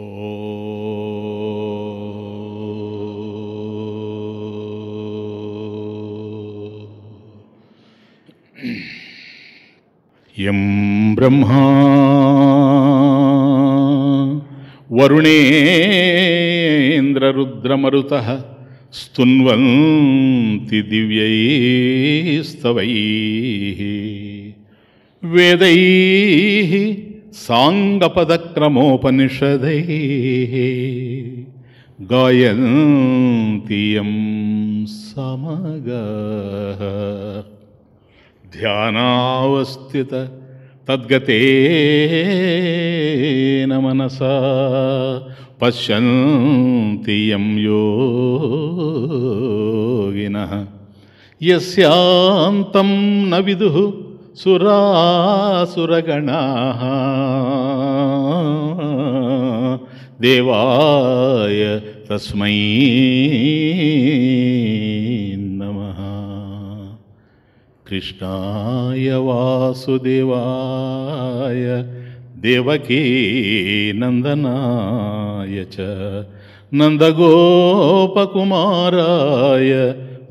ఓ యం బ్రహ్మా వరుణేంద్రరుద్రమరుతః స్తున్వంతి దివ్యైస్తవైః వేదైః సాంగపదక్రమోపనిషదైః గాయంతి యం సమగాః ధ్యానావస్థిత తద్గతేన మనసా పశ్యంతి యం యోగినః యస్యాంతం న విదుః సురాసురగణాః దేవాయ తస్మై నమః. కృష్ణాయ వాసుదేవాయ దేవకీ నందనాయ చ నందగోపకుమారాయ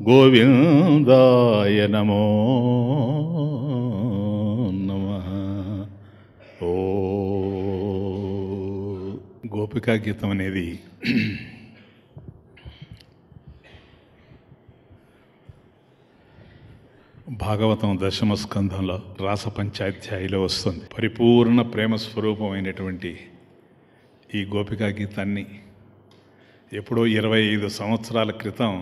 గోవిందాయ నమో నమః. ఓ గోపికా గీతం అనేది భాగవతం దశమ స్కంధంలో రాస పంచాధ్యాయిలో వస్తుంది. పరిపూర్ణ ప్రేమ స్వరూపమైనటువంటి ఈ గోపికా గీతాన్ని ఎప్పుడో 25 సంవత్సరాల క్రితం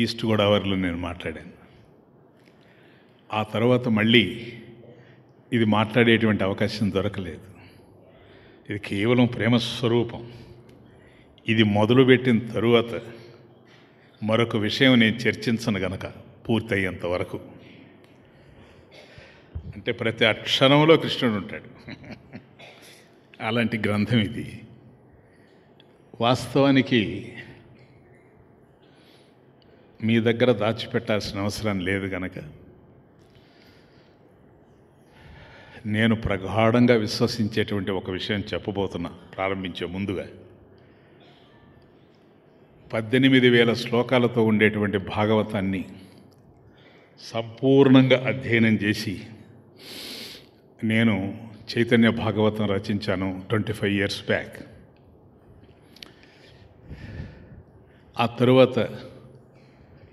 ఈస్ట్ గోదావరిలో నేను మాట్లాడాను. ఆ తర్వాత మళ్ళీ ఇది మాట్లాడేటువంటి అవకాశం దొరకలేదు. ఇది కేవలం ప్రేమ స్వరూపం. ఇది మొదలుపెట్టిన తరువాత మరొక విషయం నేను చర్చించను గనక పూర్తయ్యేంత వరకు. అంటే ప్రతి అక్షరంలో కృష్ణుడు ఉంటాడు. అలాంటి గ్రంథం ఇది. వాస్తవానికి మీ దగ్గర దాచిపెట్టాల్సిన అవసరం లేదు గనక నేను ప్రగాఢంగా విశ్వసించేటువంటి ఒక విషయం చెప్పబోతున్నా ప్రారంభించే ముందుగా. 18,000 శ్లోకాలతో ఉండేటువంటి భాగవతాన్ని సంపూర్ణంగా అధ్యయనం చేసి నేను చైతన్య భాగవతం రచించాను 25 years బ్యాక్. ఆ తరువాత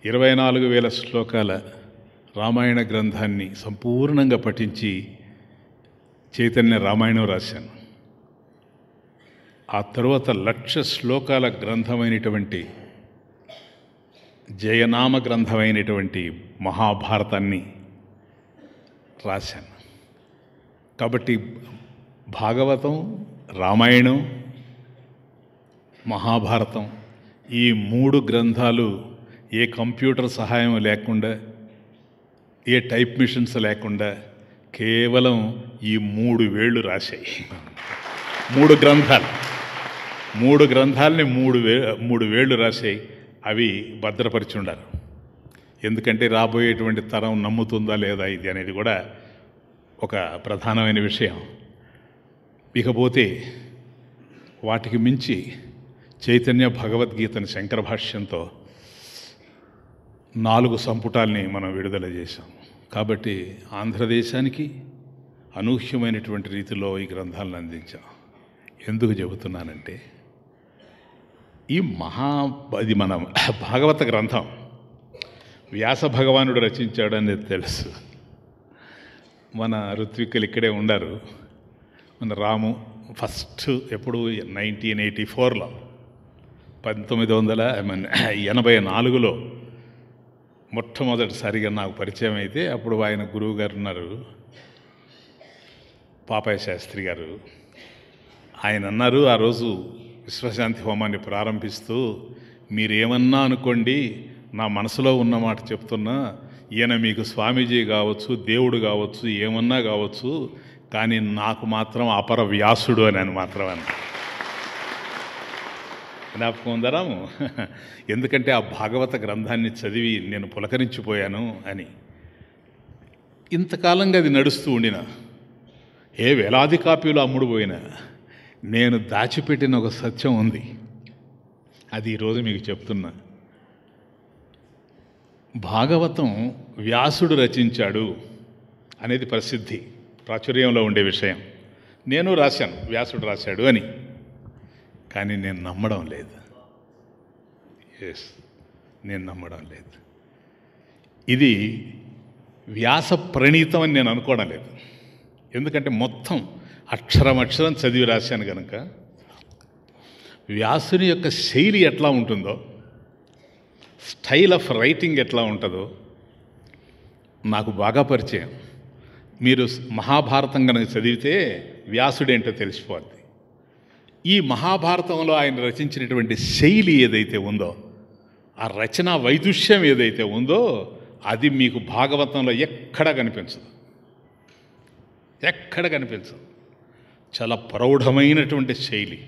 24,000 శ్లోకాల రామాయణ గ్రంథాన్ని సంపూర్ణంగా పఠించి చైతన్య రామాయణం రాశాను. ఆ తరువాత 1,00,000 శ్లోకాల గ్రంథమైనటువంటి జయనామ గ్రంథమైనటువంటి మహాభారతాన్ని రాశాను. కాబట్టి భాగవతం, రామాయణం, మహాభారతం ఈ 3 గ్రంథాలు ఏ కంప్యూటర్ సహాయం లేకుండా, ఏ టైప్ మిషన్స్ లేకుండా కేవలం ఈ 3 వేళ్ళు రాశాయి. 3 గ్రంథాలని 3 వేళ్ళు రాశాయి. అవి భద్రపరిచి ఉండాలి. ఎందుకంటే రాబోయేటువంటి తరం నమ్ముతుందా లేదా ఇది అనేది కూడా ఒక ప్రధానమైన విషయం. ఇకపోతే వాటికి మించి చైతన్య భగవద్గీతని శంకర భాష్యంతో 4 సంపుటాల్ని మనం విడుదల చేశాం. కాబట్టి ఆంధ్రదేశానికి అనూహ్యమైనటువంటి రీతిలో ఈ గ్రంథాలను అందించాం. ఎందుకు చెబుతున్నానంటే ఇది మన భాగవత గ్రంథం వ్యాస భగవానుడు రచించాడు అనేది తెలుసు. మన ఋత్విక్కులు ఇక్కడే ఉండారు. మన రాము ఫస్ట్ ఎప్పుడు 1984లో 1984లో మొట్టమొదటిసారిగా నాకు పరిచయం అయితే అప్పుడు ఆయన గురువు గారు ఉన్నారు, పాపయ్య శాస్త్రి గారు. ఆయన అన్నారు ఆ రోజు విశ్వశాంతి హోమాన్ని ప్రారంభిస్తూ, మీరేమన్నా అనుకోండి, నా మనసులో ఉన్న మాట చెప్తున్నా, ఈయన మీకు స్వామీజీ కావచ్చు, దేవుడు కావచ్చు, ఏమన్నా కావచ్చు, కానీ నాకు మాత్రం అపర వ్యాసుడు అని అని మాత్రం అన్న జ్ఞాపకం ఉందరాము. ఎందుకంటే ఆ భాగవత గ్రంథాన్ని చదివి నేను పులకరించిపోయాను అని. ఇంతకాలంగా అది నడుస్తూ ఉండిన, ఏ వేలాది కాపీలు అమ్ముడుపోయినా నేను దాచిపెట్టిన ఒక సత్యం ఉంది, అది ఈరోజు మీకు చెప్తున్నా. భాగవతం వ్యాసుడు రచించాడు అనేది ప్రసిద్ధి, ప్రాచుర్యంలో ఉండే విషయం. నేను రాశాను వ్యాసుడు రాశాడు అని, కానీ నేను నమ్మడం లేదు. నేను నమ్మడం లేదు. ఇది వ్యాస ప్రణీతం అని నేను అనుకోవడం లేదు. ఎందుకంటే మొత్తం అక్షరం చదివి రాశాను కనుక వ్యాసుని యొక్క శైలి ఎట్లా ఉంటుందో, స్టైల్ ఆఫ్ రైటింగ్ ఎట్లా ఉంటుందో నాకు బాగా పరిచయం. మీరు మహాభారతం కనుక చదివితే వ్యాసుడేంటో తెలిసిపోద్ది. ఈ మహాభారతంలో ఆయన రచించినటువంటి శైలి ఏదైతే ఉందో, ఆ రచనా వైదుష్యం ఏదైతే ఉందో, అది మీకు భాగవతంలో ఎక్కడ కనిపించదు. చాలా ప్రౌఢమైనటువంటి శైలి.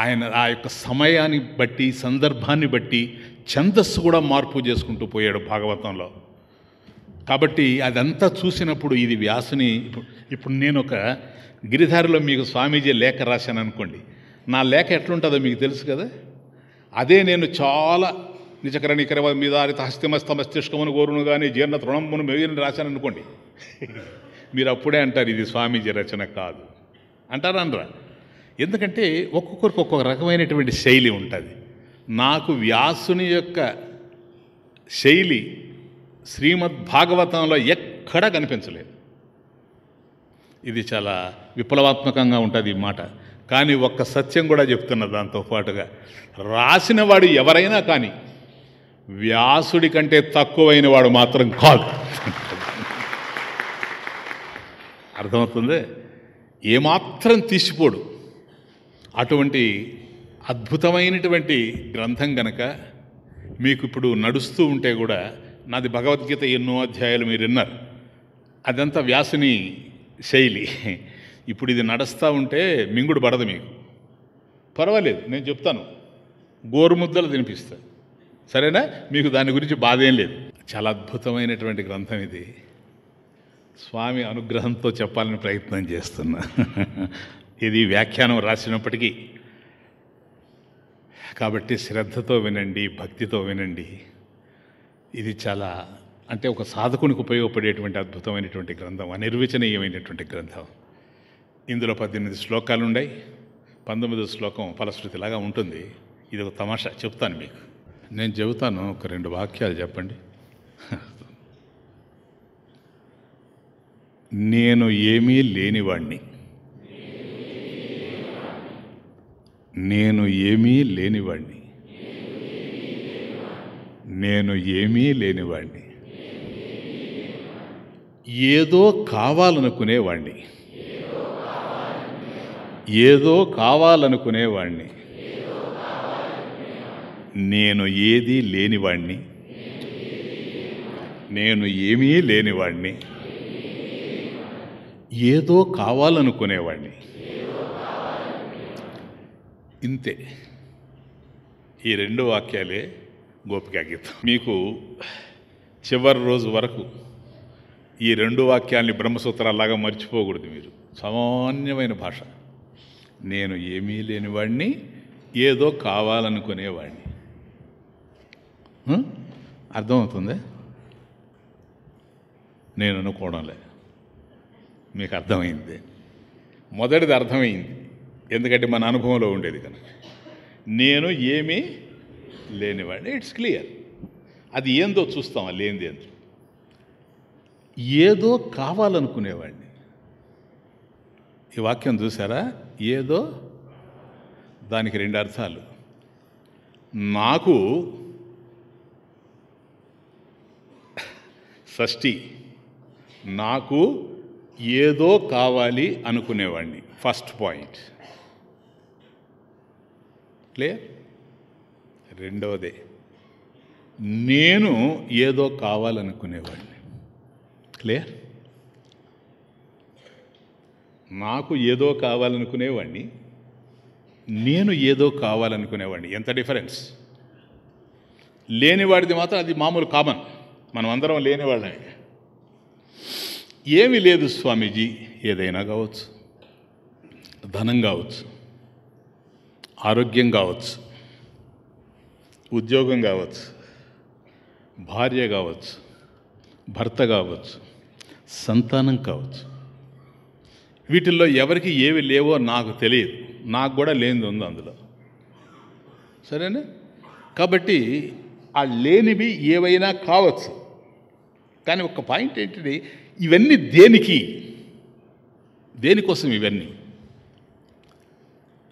ఆయన ఆ యొక్క సమయాన్ని బట్టి, సందర్భాన్ని బట్టి ఛందస్సు కూడా మార్పు చేసుకుంటూ పోయాడు భాగవతంలో. కాబట్టి అదంతా చూసినప్పుడు ఇది వ్యాసుని. ఇప్పుడు నేను ఒక గిరిధారిలో మీకు స్వామీజీ లేఖ రాశాను అనుకోండి, నా లేఖ ఎట్లుంటుందో మీకు తెలుసు కదా. అదే నేను చాలా నిజకర నికర మీద హస్తిమస్తమస్తిష్కమును గోరును కానీ జీర్ణ తృణమును మెగిరిని రాశాను అనుకోండి, మీరు అప్పుడే అంటారు ఇది స్వామీజీ రచన కాదు అంటారా అనరా? ఎందుకంటే ఒక్కొక్కరికి ఒక్కొక్క రకమైనటువంటి శైలి ఉంటుంది. నాకు వ్యాసుని యొక్క శైలి శ్రీమద్ భాగవతంలో ఎక్కడా కనిపించలేదు. ఇది చాలా విప్లవాత్మకంగా ఉంటుంది ఈ మాట. కానీ ఒక్క సత్యం కూడా చెప్తున్నా దాంతో పాటుగా, రాసిన వాడు ఎవరైనా కానీ వ్యాసుడి కంటే తక్కువైన వాడు మాత్రం కాదు. అర్థమవుతుంది? ఏమాత్రం తీసిపోడు. అటువంటి అద్భుతమైనటువంటి గ్రంథం గనక మీకు ఇప్పుడు నడుస్తూ ఉంటే కూడా, నాది భగవద్గీత ఎన్నో అధ్యాయాలు మీరు విన్నారు, అదంతా వ్యాసుని శైలి. ఇప్పుడు ఇది నడుస్తూ ఉంటే మింగుడు పడదు మీకు, పర్వాలేదు, నేను చెప్తాను, గోరుముద్దలు తినిపిస్తా, సరేనా? మీకు దాని గురించి బాధ ఏం లేదు. చాలా అద్భుతమైనటువంటి గ్రంథం ఇది. స్వామి అనుగ్రహంతో చెప్పాలని ప్రయత్నం చేస్తున్నా. ఇది వ్యాఖ్యానం రాసినప్పటికీ. కాబట్టి శ్రద్ధతో వినండి, భక్తితో వినండి. ఇది చాలా అంటే ఒక సాధకునికి ఉపయోగపడేటువంటి అద్భుతమైనటువంటి గ్రంథం, అనిర్వచనీయమైనటువంటి గ్రంథం. ఇందులో 18 శ్లోకాలు ఉన్నాయి. 19వ శ్లోకం ఫలశ్రుతిలాగా ఉంటుంది. ఇది ఒక తమాషా చెప్తాను మీకు. నేను చెబుతాను, ఒక 2 వాక్యాలు చెప్పండి. నేను ఏమీ లేనివాణ్ణి, నేను ఏమీ లేనివాణ్ణి, నేను ఏమీ లేనివాణ్ణి, ఏదో కావాలనుకునేవాణ్ణి, ఏదో కావాలనుకునేవాణ్ణి, నేను ఏదీ లేనివాణ్ణి, నేను ఏమీ లేనివాణ్ణి, ఏదో కావాలనుకునేవాణ్ణి. ఇంతే. ఈ 2 వాక్యాలే గోపికా గీతం. మీకు చివరి రోజు వరకు ఈ 2 వాక్యాల్ని బ్రహ్మసూత్రాల్లాగా మర్చిపోకూడదు మీరు. సామాన్యమైన భాష. నేను ఏమీ లేనివాడిని, ఏదో కావాలనుకునేవాడిని. అర్థమవుతుంది? నేను అనుకోవడంలే, మీకు అర్థమైంది. మొదటిది అర్థమైంది, ఎందుకంటే మన అనుభవంలో ఉండేది కనుక. నేను ఏమీ లేనివాడిని, ఇట్స్ క్లియర్. అది ఏందో చూస్తాం, లేనిది ఏందో. ఏదో కావాలనుకునేవాడిని. ఈ వాక్యం చూసారా? ఏదో, దానికి 2 అర్థాలు. నాకు షష్ఠి, నాకు ఏదో కావాలి అనుకునేవాడిని. First point clear. రెండవదే, నేను ఏదో కావాలనుకునేవాడిని. క్లియర్. నాకు ఏదో కావాలనుకునేవాడిని, నేను ఏదో కావాలనుకునేవాడిని. ఎంత డిఫరెన్స్! లేనివాడిది మాత్రం అది మామూలు కామన్, మనం అందరం లేనివాళ్ళమే. ఏమీ లేదు స్వామీజీ, ఏదైనా కావచ్చు. ధనం కావచ్చు, ఆరోగ్యం కావచ్చు, ఉద్యోగం కావచ్చు, భార్య కావచ్చు, భర్త కావచ్చు, సంతానం కావచ్చు. వీటిల్లో ఎవరికి ఏవి లేవో నాకు తెలియదు, నాకు కూడా లేనిది ఉంది అందులో. సరేనా? కాబట్టి ఆ లేనివి ఏవైనా కావచ్చు. కానీ ఒక పాయింట్ ఏంటిది, ఇవన్నీ దేనికోసం ఇవన్నీ?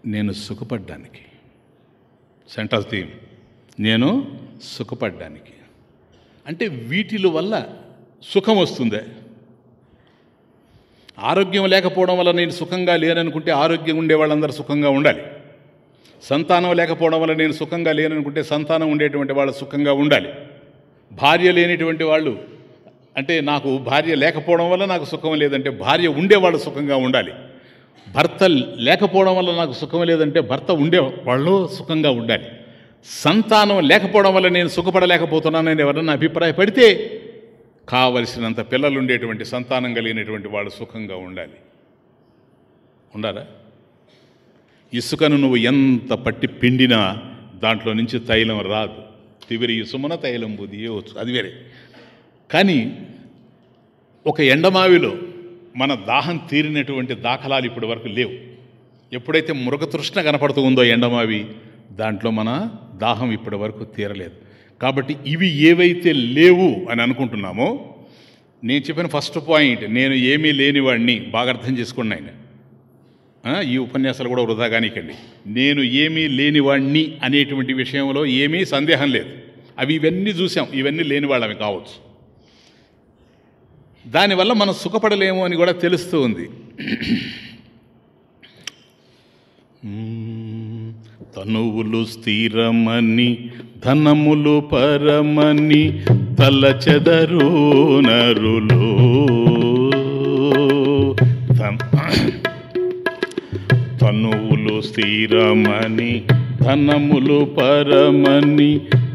నేను సుఖపడ్డానికి. సెంటెన్స్ థీమ్, నేను సుఖపడ్డానికి. అంటే వీటిల వల్ల సుఖం వస్తుందే. ఆరోగ్యం లేకపోవడం వల్ల నేను సుఖంగా లేననుకుంటే ఆరోగ్యం ఉండే వాళ్ళందరూ సుఖంగా ఉండాలి. సంతానం లేకపోవడం వల్ల నేను సుఖంగా లేననుకుంటే సంతానం ఉండేటువంటి వాళ్ళు సుఖంగా ఉండాలి. భార్య లేనిటువంటి వాళ్ళు, అంటే నాకు భార్య లేకపోవడం వల్ల నాకు సుఖం లేదంటే భార్య ఉండేవాళ్ళు సుఖంగా ఉండాలి. భర్త లేకపోవడం వల్ల నాకు సుఖం లేదంటే భర్త ఉండేవాళ్ళు సుఖంగా ఉండాలి. సంతానం లేకపోవడం వల్ల నేను సుఖపడలేకపోతున్నానని ఎవరన్నా అభిప్రాయపడితే కావలసినంత పిల్లలు ఉండేటువంటి సంతానం కలిగినటువంటి వాళ్ళు సుఖంగా ఉండాలి. ఉండాలా? ఇసుకను నువ్వు ఎంత పట్టి పిండినా దాంట్లో నుంచి తైలం రాదు. తివిరి ఇసుమున తైలం బుదియవచ్చు, అది వేరే. కానీ ఒక ఎండమావిలో మన దాహం తీరినటువంటి దాఖలాలు ఇప్పటి వరకు లేవు. ఎప్పుడైతే మృగతృష్ణ కనపడుతూ ఉందో ఎండమావి, దాంట్లో మన దాహం ఇప్పటి వరకు తీరలేదు. కాబట్టి ఇవి ఏవైతే లేవు అని అనుకుంటున్నామో, నేను చెప్పిన ఫస్ట్ పాయింట్, నేను ఏమీ లేనివాడిని, బాగా అర్థం చేసుకోండి ఆయన. ఈ ఉపన్యాసాలు కూడా వృధా కానికండి. నేను ఏమీ లేనివాడిని అనేటువంటి విషయంలో ఏమీ సందేహం లేదు. ఇవన్నీ చూసాం, ఇవన్నీ లేని వాళ్ళవి కావచ్చు. దానివల్ల మనం సుఖపడలేము అని కూడా తెలుస్తూ ఉంది. తనువులు స్థిరమని ధనములు పరమని తలచెదరు నరులు. తనువులు స్థిరమని ధనములు పరమని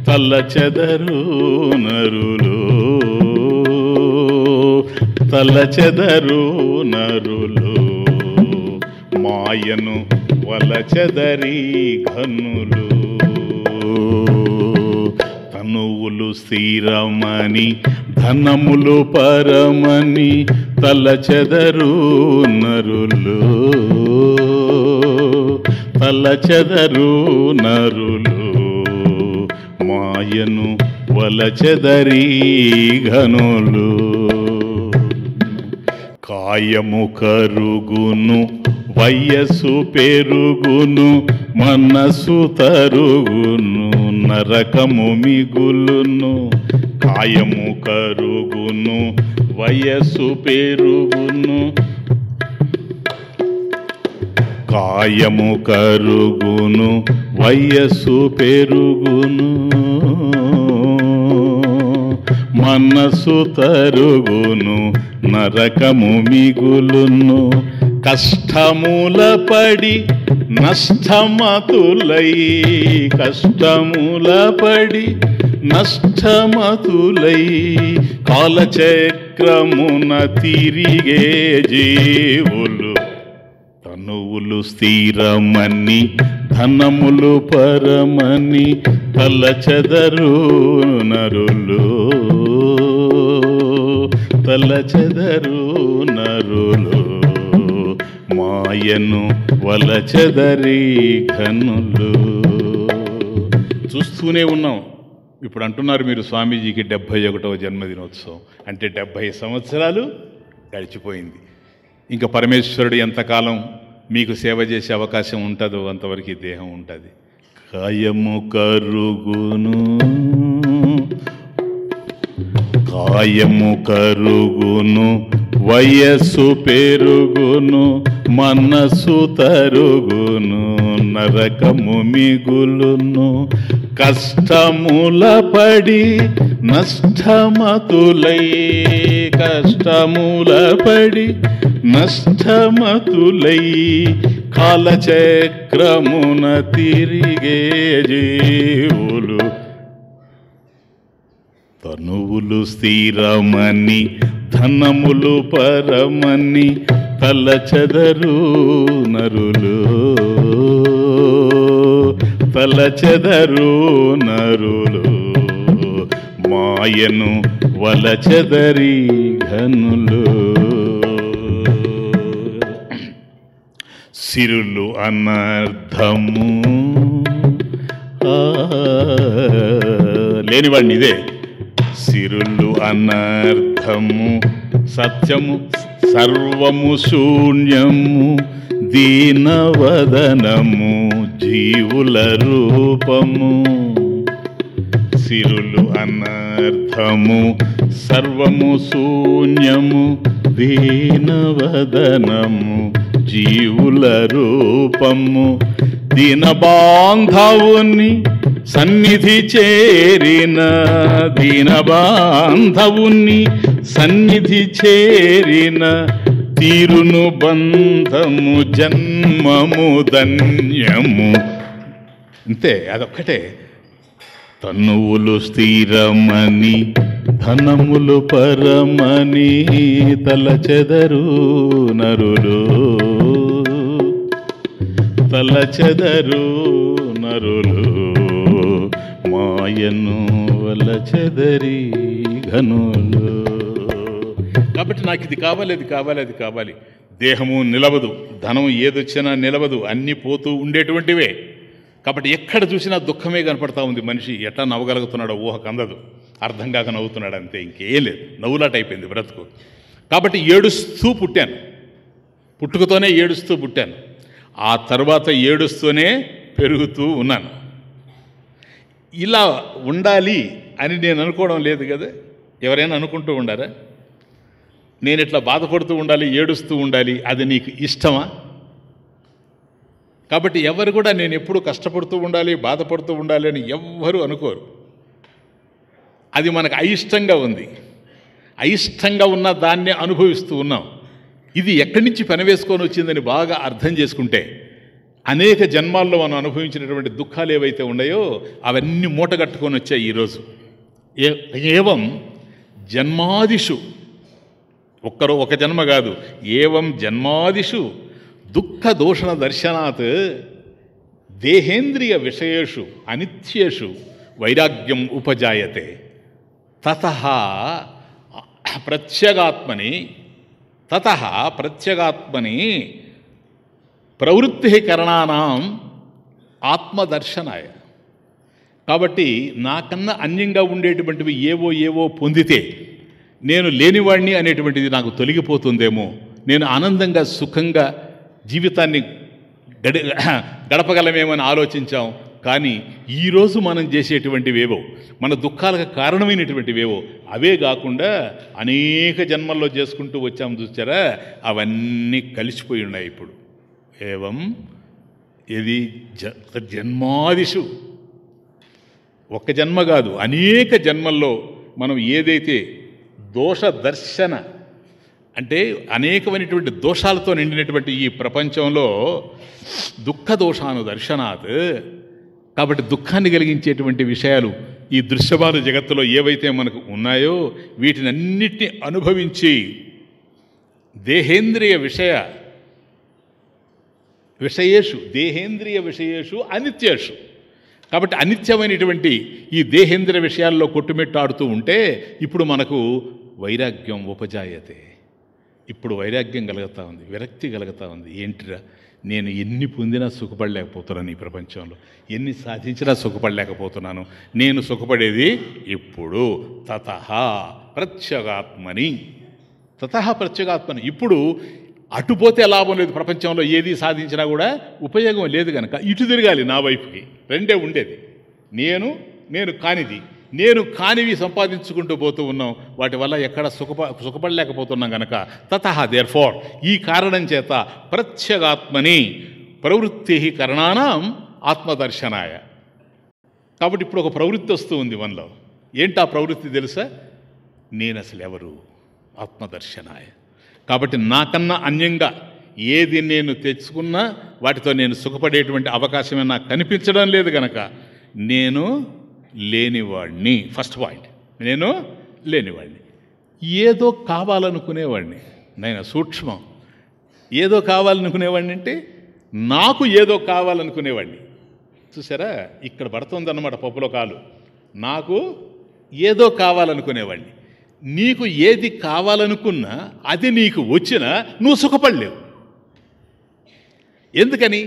తలచెదరు నరులు. తలచెదరు నరులు మాయను వలచెదరి ఘనులు. తనువులు స్థిరమని ధనములు పరమని తలచెదరు నరులు. తలచెదరు నరులు మాయను వలచెదరి ఘనులు. కాయము కరుగును వయస్సు పెరుగును మనసు తరుగును నరకము మిగులును. కాయము కరుగును వయస్సు పెరుగును. కాయము కరుగును వయస్సు పెరుగును మనసు తరుగును నరకము మిగులును. కష్టముల పడి నష్టమతులై. కష్టముల పడి నష్టమతులై కాలచక్రమున తిరిగే జీవులు. తనువులు స్థిరమని ధనములు పరమని తలచెదరు నరులు. తలచెదరు నరులు మాయను వలచెదరి ఘనులు. చూస్తూనే ఉన్నాం. ఇప్పుడు అంటున్నారు మీరు, స్వామీజీకి 71వ జన్మదినోత్సవం అంటే 70 సంవత్సరాలు గడిచిపోయింది. ఇంకా పరమేశ్వరుడు ఎంతకాలం మీకు సేవ చేసే అవకాశం ఉంటుందో అంతవరకు దేహం ఉంటుంది. కాయము కరుగును. కాయము కరుగును వయస్సు పెరుగును మనసు తరుగును నరకము మిగులును. కష్టముల పడి నష్టమతులై. కష్టముల పడి నష్టమతులై కాలచక్రమున తిరిగే జీవులు. తనువులు స్థిరమని ధనములు పరమని తలచెదరు నరులు, తలచెదరు నరులు, మాయను వలచెదరి ఘనులు. సిరులు అనర్థము లేనివాడిని ఇదే. సిరులు అనర్థము, సత్యము సర్వము శూన్యము, దీనవదనము జీవుల రూపము. సిరులు అనర్థము, సర్వము శూన్యము, దీనవదనము జీవుల రూపము. దీనబాంధవుని సన్నిధి చేరిన, దీనబాంధవుని సన్నిధి చేరిన, తీరును బంధము జన్మము ధన్యము. అంతే, అదొక్కటే. తనువులు స్థిరమని ధనములు పరమని, తలచెదరు నరులు, తలచెదరు నరులు, మాయను వలచెదరి ఘనులు. కాబట్టి నాకు ఇది కావాలి, అది కావాలి, అది కావాలి. దేహము నిలవదు, ధనం ఏదొచ్చినా నిలవదు, అన్నీ పోతూ ఉండేటువంటివే. కాబట్టి ఎక్కడ చూసినా దుఃఖమే కనపడతా ఉంది. మనిషి ఎట్లా నవ్వగలుగుతున్నాడో ఊహకు అందదు, అర్థం కాక నవ్వుతున్నాడు అంతే, ఇంకేం లేదు. నవ్వులాట అయిపోయింది బ్రతుకు. కాబట్టి ఏడుస్తూ పుట్టాను, పుట్టుకతోనే ఏడుస్తూ పుట్టాను. ఆ తర్వాత ఏడుస్తూనే పెరుగుతూ ఉన్నాను. ఇలా ఉండాలి అని నేను అనుకోవడం లేదు కదా. ఎవరైనా అనుకుంటూ ఉండారా? నేను ఇట్లా బాధపడుతూ ఉండాలి, ఏడుస్తూ ఉండాలి, అది నీకు ఇష్టమా? కాబట్టి ఎవరు కూడా నేను ఎప్పుడు కష్టపడుతూ ఉండాలి, బాధపడుతూ ఉండాలి అని ఎవ్వరూ అనుకోరు. అది మనకు అయిష్టంగా ఉంది. అయిష్టంగా ఉన్న దాన్నే అనుభవిస్తూ ఉన్నాం. ఇది ఎక్కడి నుంచి పెనవేసుకొని వచ్చిందని బాగా అర్థం చేసుకుంటే, అనేక జన్మాల్లో మనం అనుభవించినటువంటి దుఃఖాలు ఏవైతే ఉన్నాయో అవన్నీ మూటగట్టుకొని వచ్చాయి ఈరోజు. ఏవం జన్మాదిషు, ఒక జన్మ కాదు, ఏవం జన్మాదిషు దుఃఖ దోషణ దర్శనాత్ దేహేంద్రియ విషయేషు అనిత్యేషు వైరాగ్యం ఉపజాయతే. తతః ప్రత్యగాత్మని, తతః ప్రత్యగాత్మని ప్రవృత్తి కరణానాం ఆత్మదర్శనాయ. కాబట్టి నాకన్నా అన్యంగా ఉండేటువంటివి ఏవో ఏవో పొందితే నేను లేనివాడిని అనేటువంటిది నాకు తొలగిపోతుందేమో, నేను ఆనందంగా సుఖంగా జీవితాన్ని గడపగలమేమని ఆలోచించాం. కానీ ఈరోజు మనం చేసేటువంటివేవో, మన దుఃఖాలకు కారణమైనటువంటివేవో అవే కాకుండా అనేక జన్మల్లో చేసుకుంటూ వచ్చాము చూసారా, అవన్నీ కలిసిపోయి ఉన్నాయి ఇప్పుడు. ఏవం ఇది జన్మాదిషు, ఒక్క జన్మ కాదు, అనేక జన్మల్లో మనం ఏదైతే దోష దర్శన అంటే అనేకమైనటువంటి దోషాలతో నిండినటువంటి ఈ ప్రపంచంలో దుఃఖ దోషాను దర్శనాత్. కాబట్టి దుఃఖాన్ని కలిగించేటువంటి విషయాలు ఈ దృశ్యమాన జగత్తులో ఏవైతే మనకు ఉన్నాయో వీటినన్నిటిని అనుభవించి దేహేంద్రియ విషయేషు, దేహేంద్రియ విషయేషు అనిత్యేషు. కాబట్టి అనిత్యమైనటువంటి ఈ దేహేంద్రియ విషయాల్లో కొట్టుమిట్టాడుతూ ఉంటే ఇప్పుడు మనకు వైరాగ్యం ఉపజాయతే. ఇప్పుడు వైరాగ్యం కలుగుతూ ఉంది, విరక్తి కలుగుతూ ఉంది. ఏంటిరా, నేను ఎన్ని పొందినా సుఖపడలేకపోతున్నాను, ఈ ప్రపంచంలో ఎన్ని సాధించినా సుఖపడలేకపోతున్నాను, నేను సుఖపడేది ఇప్పుడు. తతః ప్రత్యగాత్మని, తతః ప్రత్యగాత్మని. ఇప్పుడు అటుపోతే లాభం లేదు, ప్రపంచంలో ఏది సాధించినా కూడా ఉపయోగం లేదు కనుక ఇటు తిరగాలి నా వైపుకి. రెండే ఉండేది, నేను కానిది, నేను కానివి సంపాదించుకుంటూ పోతూ ఉన్నాం. వాటి వల్ల ఎక్కడ సుఖపడలేకపోతున్నాం కనుక తతః దేర్ఫోర్, ఈ కారణం చేత ప్రత్యగాత్మని ప్రవృత్తి కరణానాం ఆత్మదర్శనాయ. కాబట్టి ఇప్పుడు ఒక ప్రవృత్తి వస్తూ ఉంది మనలో. ఏంటి ఆ ప్రవృత్తి తెలుసా? నేను అసలు ఎవరు? ఆత్మదర్శనాయ. కాబట్టి నాకన్నా అన్యంగా ఏది నేను తెచ్చుకున్నా వాటితో నేను సుఖపడేటువంటి అవకాశమే నాకు కనిపించడం లేదు కనుక నేను లేనివాడిని. ఫస్ట్ పాయింట్, నేను లేనివాడిని. ఏదో కావాలనుకునేవాడిని. నేను సూక్ష్మం, ఏదో కావాలనుకునేవాడిని అంటే నాకు ఏదో కావాలనుకునేవాడిని. చూసారా, ఇక్కడ పడుతుందన్నమాట పప్పులో కాలు. నాకు ఏదో కావాలనుకునేవాడిని. నీకు ఏది కావాలనుకున్నా అది నీకు వచ్చినా నువ్వు సుఖపడలేవు. ఎందుకని?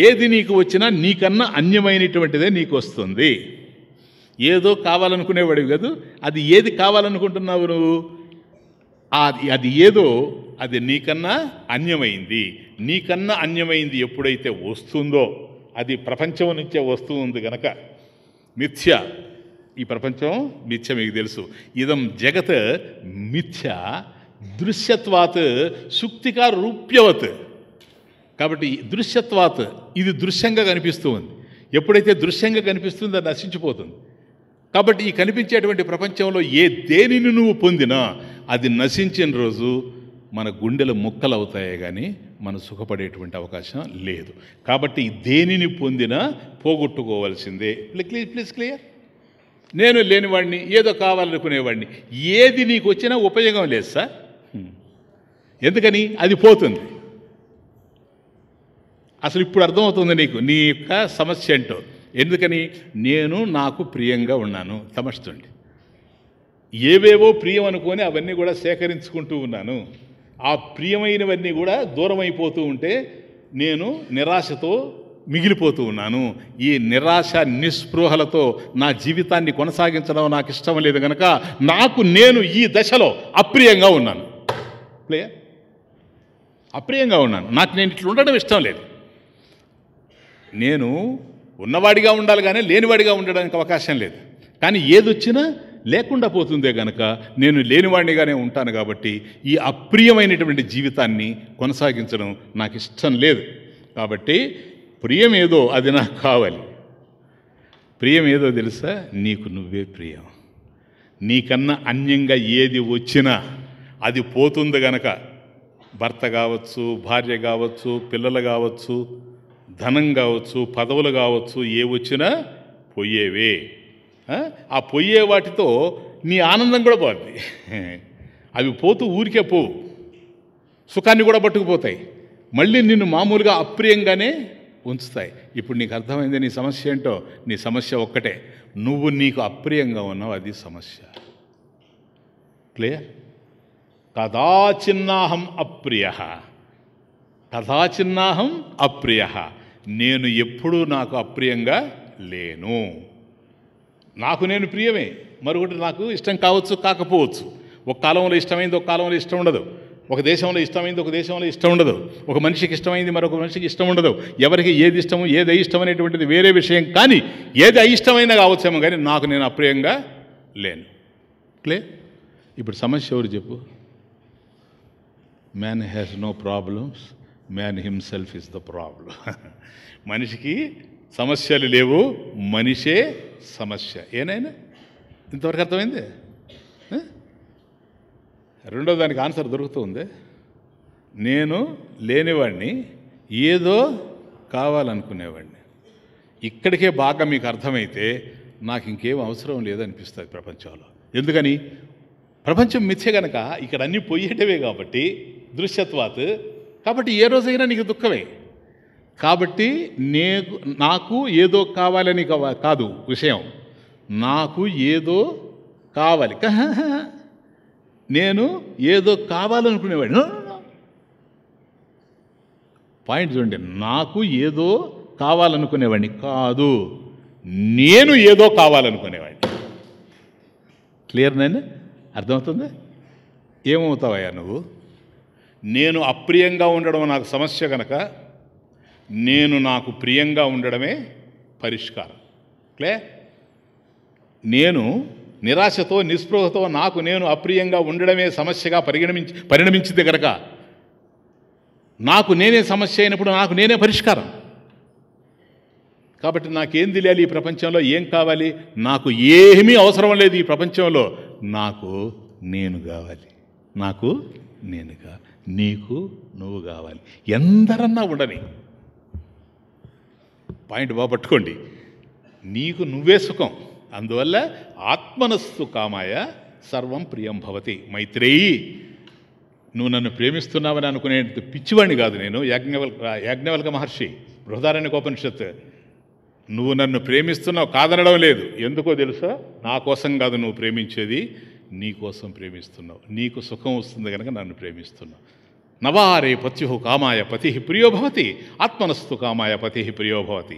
ఏది నీకు వచ్చినా నీకన్నా అన్యమైనటువంటిదే నీకు వస్తుంది. ఏదో కావాలనుకునేవాడివి కాదు, అది ఏది కావాలనుకుంటున్నావు నువ్వు? అది ఏదో అది నీకన్నా అన్యమైంది. నీకన్నా అన్యమైంది ఎప్పుడైతే వస్తుందో అది ప్రపంచం నుంచే వస్తూ ఉంది గనక మిథ్య. ఈ ప్రపంచం మిథ్య, మీకు తెలుసు. ఇదం జగత్ మిథ్య దృశ్యత్వాత్ సుక్తికా రూప్యవత్. కాబట్టి దృశ్యత్వాత్, ఇది దృశ్యంగా కనిపిస్తూ ఉంది. ఎప్పుడైతే దృశ్యంగా కనిపిస్తుందో అది నశించిపోతుంది. కాబట్టి ఈ కనిపించేటువంటి ప్రపంచంలో ఏ దేనిని నువ్వు పొందినా అది నశించిన రోజు మన గుండెలు ముక్కలు అవుతాయే కానీ మనం సుఖపడేటువంటి అవకాశం లేదు. కాబట్టి దేనిని పొందినా పోగొట్టుకోవాల్సిందే. Please clear. నేను లేనివాడిని, ఏదో కావాలనుకునేవాడిని. ఏది నీకు వచ్చినా ఉపయోగం లేదు సార్. ఎందుకని? అది పోతుంది. అసలు ఇప్పుడు అర్థమవుతుంది నీకు నీ యొక్క సమస్య ఏంటో. ఎందుకని? నేను నాకు ప్రియంగా ఉన్నాను, తమస్తుంది. ఏవేవో ప్రియం అనుకొని అవన్నీ కూడా సేకరించుకుంటూ ఉన్నాను. ఆ ప్రియమైనవన్నీ కూడా దూరం అయిపోతూ ఉంటే నేను నిరాశతో మిగిలిపోతూ ఉన్నాను. ఈ నిరాశ నిస్పృహలతో నా జీవితాన్ని కొనసాగించడం నాకు ఇష్టం లేదు కనుక నేను ఈ దశలో అప్రియంగా ఉన్నాను. అప్రియంగా ఉన్నాను. నాకు నేను ఇట్లా ఉండడం ఇష్టం లేదు. నేను ఉన్నవాడిగా ఉండాలి కానీ లేనివాడిగా ఉండడానికి అవకాశం లేదు. కానీ ఏదొచ్చినా లేకుండా పోతుందే కనుక నేను లేనివాడినిగానే ఉంటాను. కాబట్టి ఈ అప్రియమైనటువంటి జీవితాన్ని కొనసాగించడం నాకు ఇష్టం లేదు. కాబట్టి ప్రియం ఏదో అది నాకు కావాలి. ప్రియం ఏదో తెలుసా? నీకు నువ్వే ప్రియం. నీకన్నా అన్యంగా ఏది వచ్చినా అది పోతుంది గనక భర్త కావచ్చు, భార్య కావచ్చు, పిల్లలు కావచ్చు, ధనం కావచ్చు, పదవులు కావచ్చు, ఏ వచ్చినా పోయేవే. ఆ పోయే వాటితో నీ ఆనందం కూడా పోద్ది. అవి పోతూ ఊరికే పోవు, సుఖాన్ని కూడా పట్టుకుపోతాయి. మళ్ళీ నిన్ను మామూలుగా అప్రియంగానే ఉంచుతాయి. ఇప్పుడు నీకు అర్థమైంది నీ సమస్య ఏంటో. నీ సమస్య ఒక్కటే, నువ్వు నీకు అప్రియంగా ఉన్నావు, అది సమస్య. క్లియర్? కదాచిన్నాహం అప్రియ, కదాచిన్నాహం అప్రియ. నేను ఎప్పుడూ నాకు అప్రియంగా లేను. నాకు నేను ప్రియమే, మరొకటి నాకు ఇష్టం కావచ్చు, కాకపోవచ్చు. ఒక కాలంలో ఇష్టమైంది, ఒక కాలంలో ఇష్టం ఉండదు. ఒక దేశంలో ఇష్టమైంది, ఒక దేశంలో ఇష్టం ఉండదు. ఒక మనిషికి ఇష్టమైంది, మరొక మనిషికి ఇష్టం ఉండదు. ఎవరికి ఏది ఇష్టము, ఏది అయిష్టం అనేటువంటిది వేరే విషయం. కానీ ఏది అయిష్టమైనా కావచ్చేమో కానీ నాకు నేను అప్రియంగా లేను. క్లియర్? ఇప్పుడు సమస్య ఎవరు చెప్పు? Man has no problems, man himself is the problem. మనిషికి సమస్యలు లేవు, మనిషే సమస్య. ఏనైనా ఇంతవరకు అర్థమైంది? రెండో దానికి ఆన్సర్ దొరుకుతుంది. నేను లేనివాడిని, ఏదో కావాలనుకునేవాడిని. ఇక్కడికే బాగా మీకు అర్థమైతే నాకు ఇంకేం అవసరం లేదనిపిస్తుంది ప్రపంచంలో. ఎందుకని? ప్రపంచం మిథ్య కనుక ఇక్కడ అన్నీ పోయేటవే కాబట్టి దృశ్యత్వాత్. కాబట్టి ఏ రోజైనా నీకు దుఃఖమే. కాబట్టి నాకు ఏదో కావాలని కాదు విషయం, నాకు ఏదో కావాలి. నేను ఏదో కావాలనుకునేవాడిని. పాయింట్ చూడండి, నాకు ఏదో కావాలనుకునేవాడిని కాదు, నేను ఏదో కావాలనుకునేవాడిని. క్లియర్ నాయన? అర్థమవుతుంది? ఏమవుతావయ్యా నువ్వు? నేను అప్రియంగా ఉండడం నాకు సమస్య కనుక నేను నాకు ప్రియంగా ఉండడమే పరిష్కారం. క్లియర్? నేను నిరాశతో నిస్పృహతో నాకు నేను అప్రియంగా ఉండడమే సమస్యగా పరిణమించింది కనుక నాకు నేనే సమస్య అయినప్పుడు నాకు నేనే పరిష్కారం. కాబట్టి నాకేం తెలియాలి ఈ ప్రపంచంలో? ఏం కావాలి? నాకు ఏమీ అవసరం లేదు ఈ ప్రపంచంలో. నాకు నేను కావాలి, నాకు నేనుగా, నీకు నువ్వు కావాలి. ఎందరన్నా ఉండని. పాయింట్ బాగా పట్టుకోండి. నీకు నువ్వే సుఖం. అందువల్ల ఆత్మనస్సు కామాయ సర్వం ప్రియం భవతి. మైత్రేయి నువ్వు నన్ను ప్రేమిస్తున్నావని అనుకునే పిచ్చివాణ్ణి కాదు నేను. యాజ్ఞవల్క మహర్షి, బృహదారణ్యకోపనిషత్తు. నువ్వు నన్ను ప్రేమిస్తున్నావు కాదనడం లేదు. ఎందుకో తెలుసా? నా కోసం కాదు నువ్వు ప్రేమించేది, నీ కోసం ప్రేమిస్తున్నావు. నీకు సుఖం వస్తుంది కనుక నన్ను ప్రేమిస్తున్నావు. నవారే పత్యు కామాయ పతి ప్రియో భవతి, ఆత్మనస్తు కామాయ పతి ప్రియో భవతి.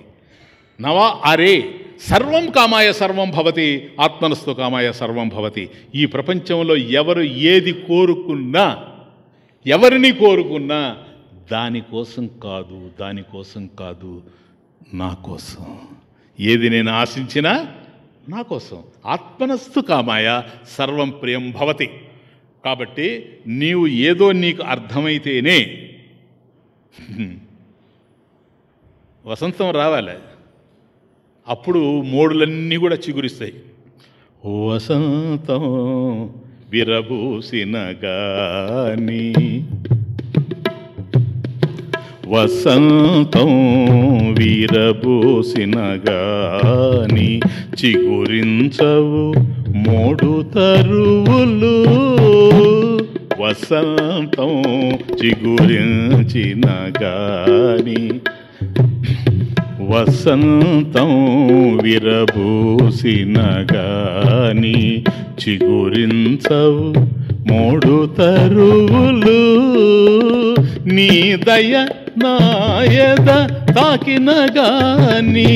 నవా అరే సర్వం కామాయ సర్వం భవతి, ఆత్మనస్తు కామాయ సర్వం భవతి. ఈ ప్రపంచంలో ఎవరు ఏది కోరుకున్నా, ఎవరిని కోరుకున్నా దానికోసం కాదు, నా కోసం. ఏది నేను ఆశించినా నా కోసం. ఆత్మనస్తు కామాయ సర్వం ప్రియం భవతి. కాబట్టి నీవు ఏదో నీకు అర్థమైతేనే వసంతం రావాలి. అప్పుడు మోడులన్నీ కూడా చిగురిస్తాయి. వసంతం విరబూసిన గాని, వసంతం వీరబూసిన గాని చిగురించవు మోడు తరువులు. వసంతం చిగురించిన గాని, వసంతం విరబూసిన గాని చిగురించవు మోడు తరువులు. నీ దయ నాయద తాకిన గాని,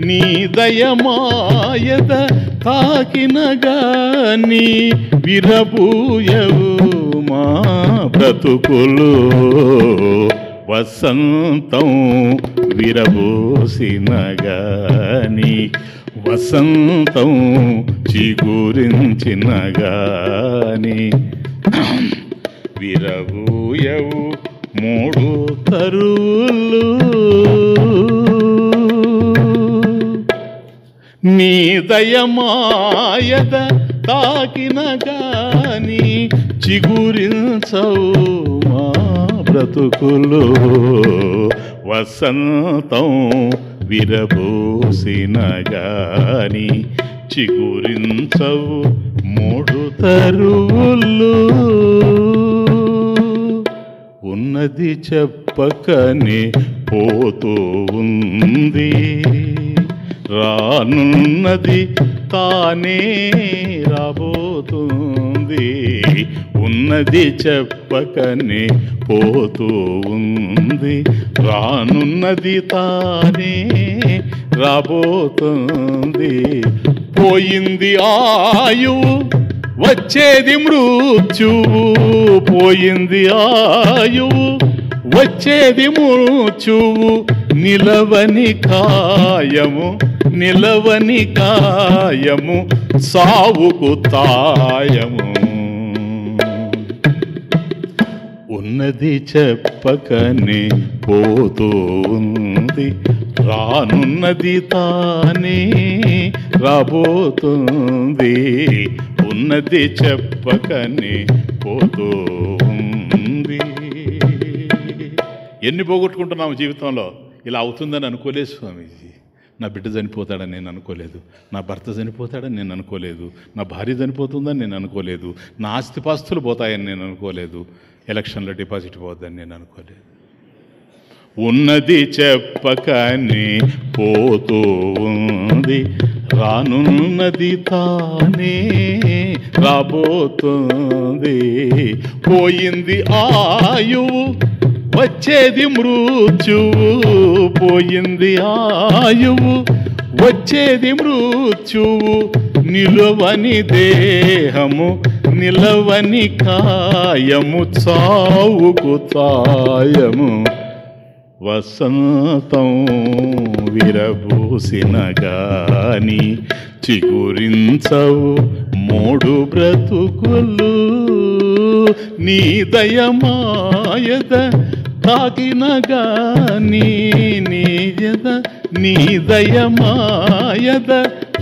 నీ దయ మాయద తాకిన గాని విరబూయవు మా బ్రతుకులు. వసంతం విరబూసిన గాని, వసంతం చిగురించిన గాని విరబూయవు మూడు తరువులు. నీ దయమాయద తాకిన గాని చిగురించవు మా బ్రతుకులు. వసంతం విరబూసిన గాని చిగురించవు మూడు తరువులు. ఉన్నది చెప్పకనే పోతూ ఉంది, రానున్నది తానే రాబోతుంది. ఉన్నది చెప్పకనే పోతూ ఉంది, రానున్నది తానే రాబోతుంది. పోయింది ఆయువు వచ్చేది మృత్యువు, పోయింది ఆయువు వచ్చేది మృత్యువు. నిలవని కాయము నిలవని కాయము సావుకు తాయము. ఉన్నది చెప్పకనే పోతూ ఉంది, రానున్నది తానే రాబోతుంది. ఉన్నది చెప్పకనే పోతూ ఉంది. ఎన్ని పోగొట్టుకుంటున్నాము జీవితంలో. ఇలా అవుతుందని అనుకోలేదు స్వామీజీ. నా బిడ్డ చనిపోతాడని నేను అనుకోలేదు, నా భర్త చనిపోతాడని నేను అనుకోలేదు, నా భార్య చనిపోతుందని నేను అనుకోలేదు, నా ఆస్తిపాస్తులు పోతాయని నేను అనుకోలేదు, ఎలక్షన్లో డిపాజిట్ పోద్దని నేను అనుకోలేదు. ఉన్నది చెప్పకనే పోతూ ఉంది, రానున్నది తానే రాబోతుంది. పోయింది ఆయువు వచ్చేది మృత్యువు, పోయింది ఆయువు వచ్చేది మృత్యువు. నిలవని దేహము నిలవని కాయము చావుకు తాయము. వసంతం విరబూసిన గాని చిగురించవు మూడు బ్రతుకులు. నీ దయమాయద తాకిన గాని, నీ దయమాయద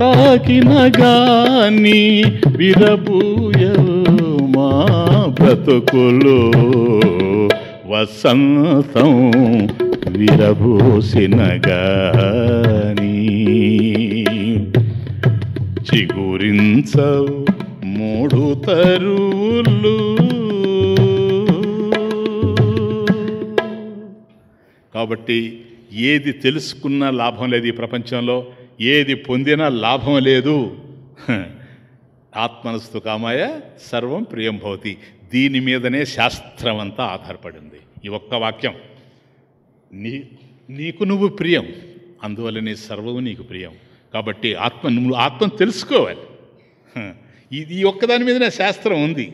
తాకిన గాని విరబూయవు మా బ్రతుకులు. వసంతం విరబూసిన గాని చిగురించవు మూడు తరువులు. కాబట్టి ఏది తెలుసుకున్నా లాభం లేదు ఈ ప్రపంచంలో, ఏది పొందినా లాభం లేదు. ఆత్మనస్తు కామాయ సర్వం ప్రియం భవతి. దీని మీదనే శాస్త్రం అంతా ఆధారపడింది. ఈ ఒక్క వాక్యం, నీకు నువ్వు ప్రియం, అందువల్లనే సర్వము నీకు ప్రియం. కాబట్టి నువ్వు ఆత్మను తెలుసుకోవాలి. ఇది ఒక్కదాని మీదనే శాస్త్రం ఉంది.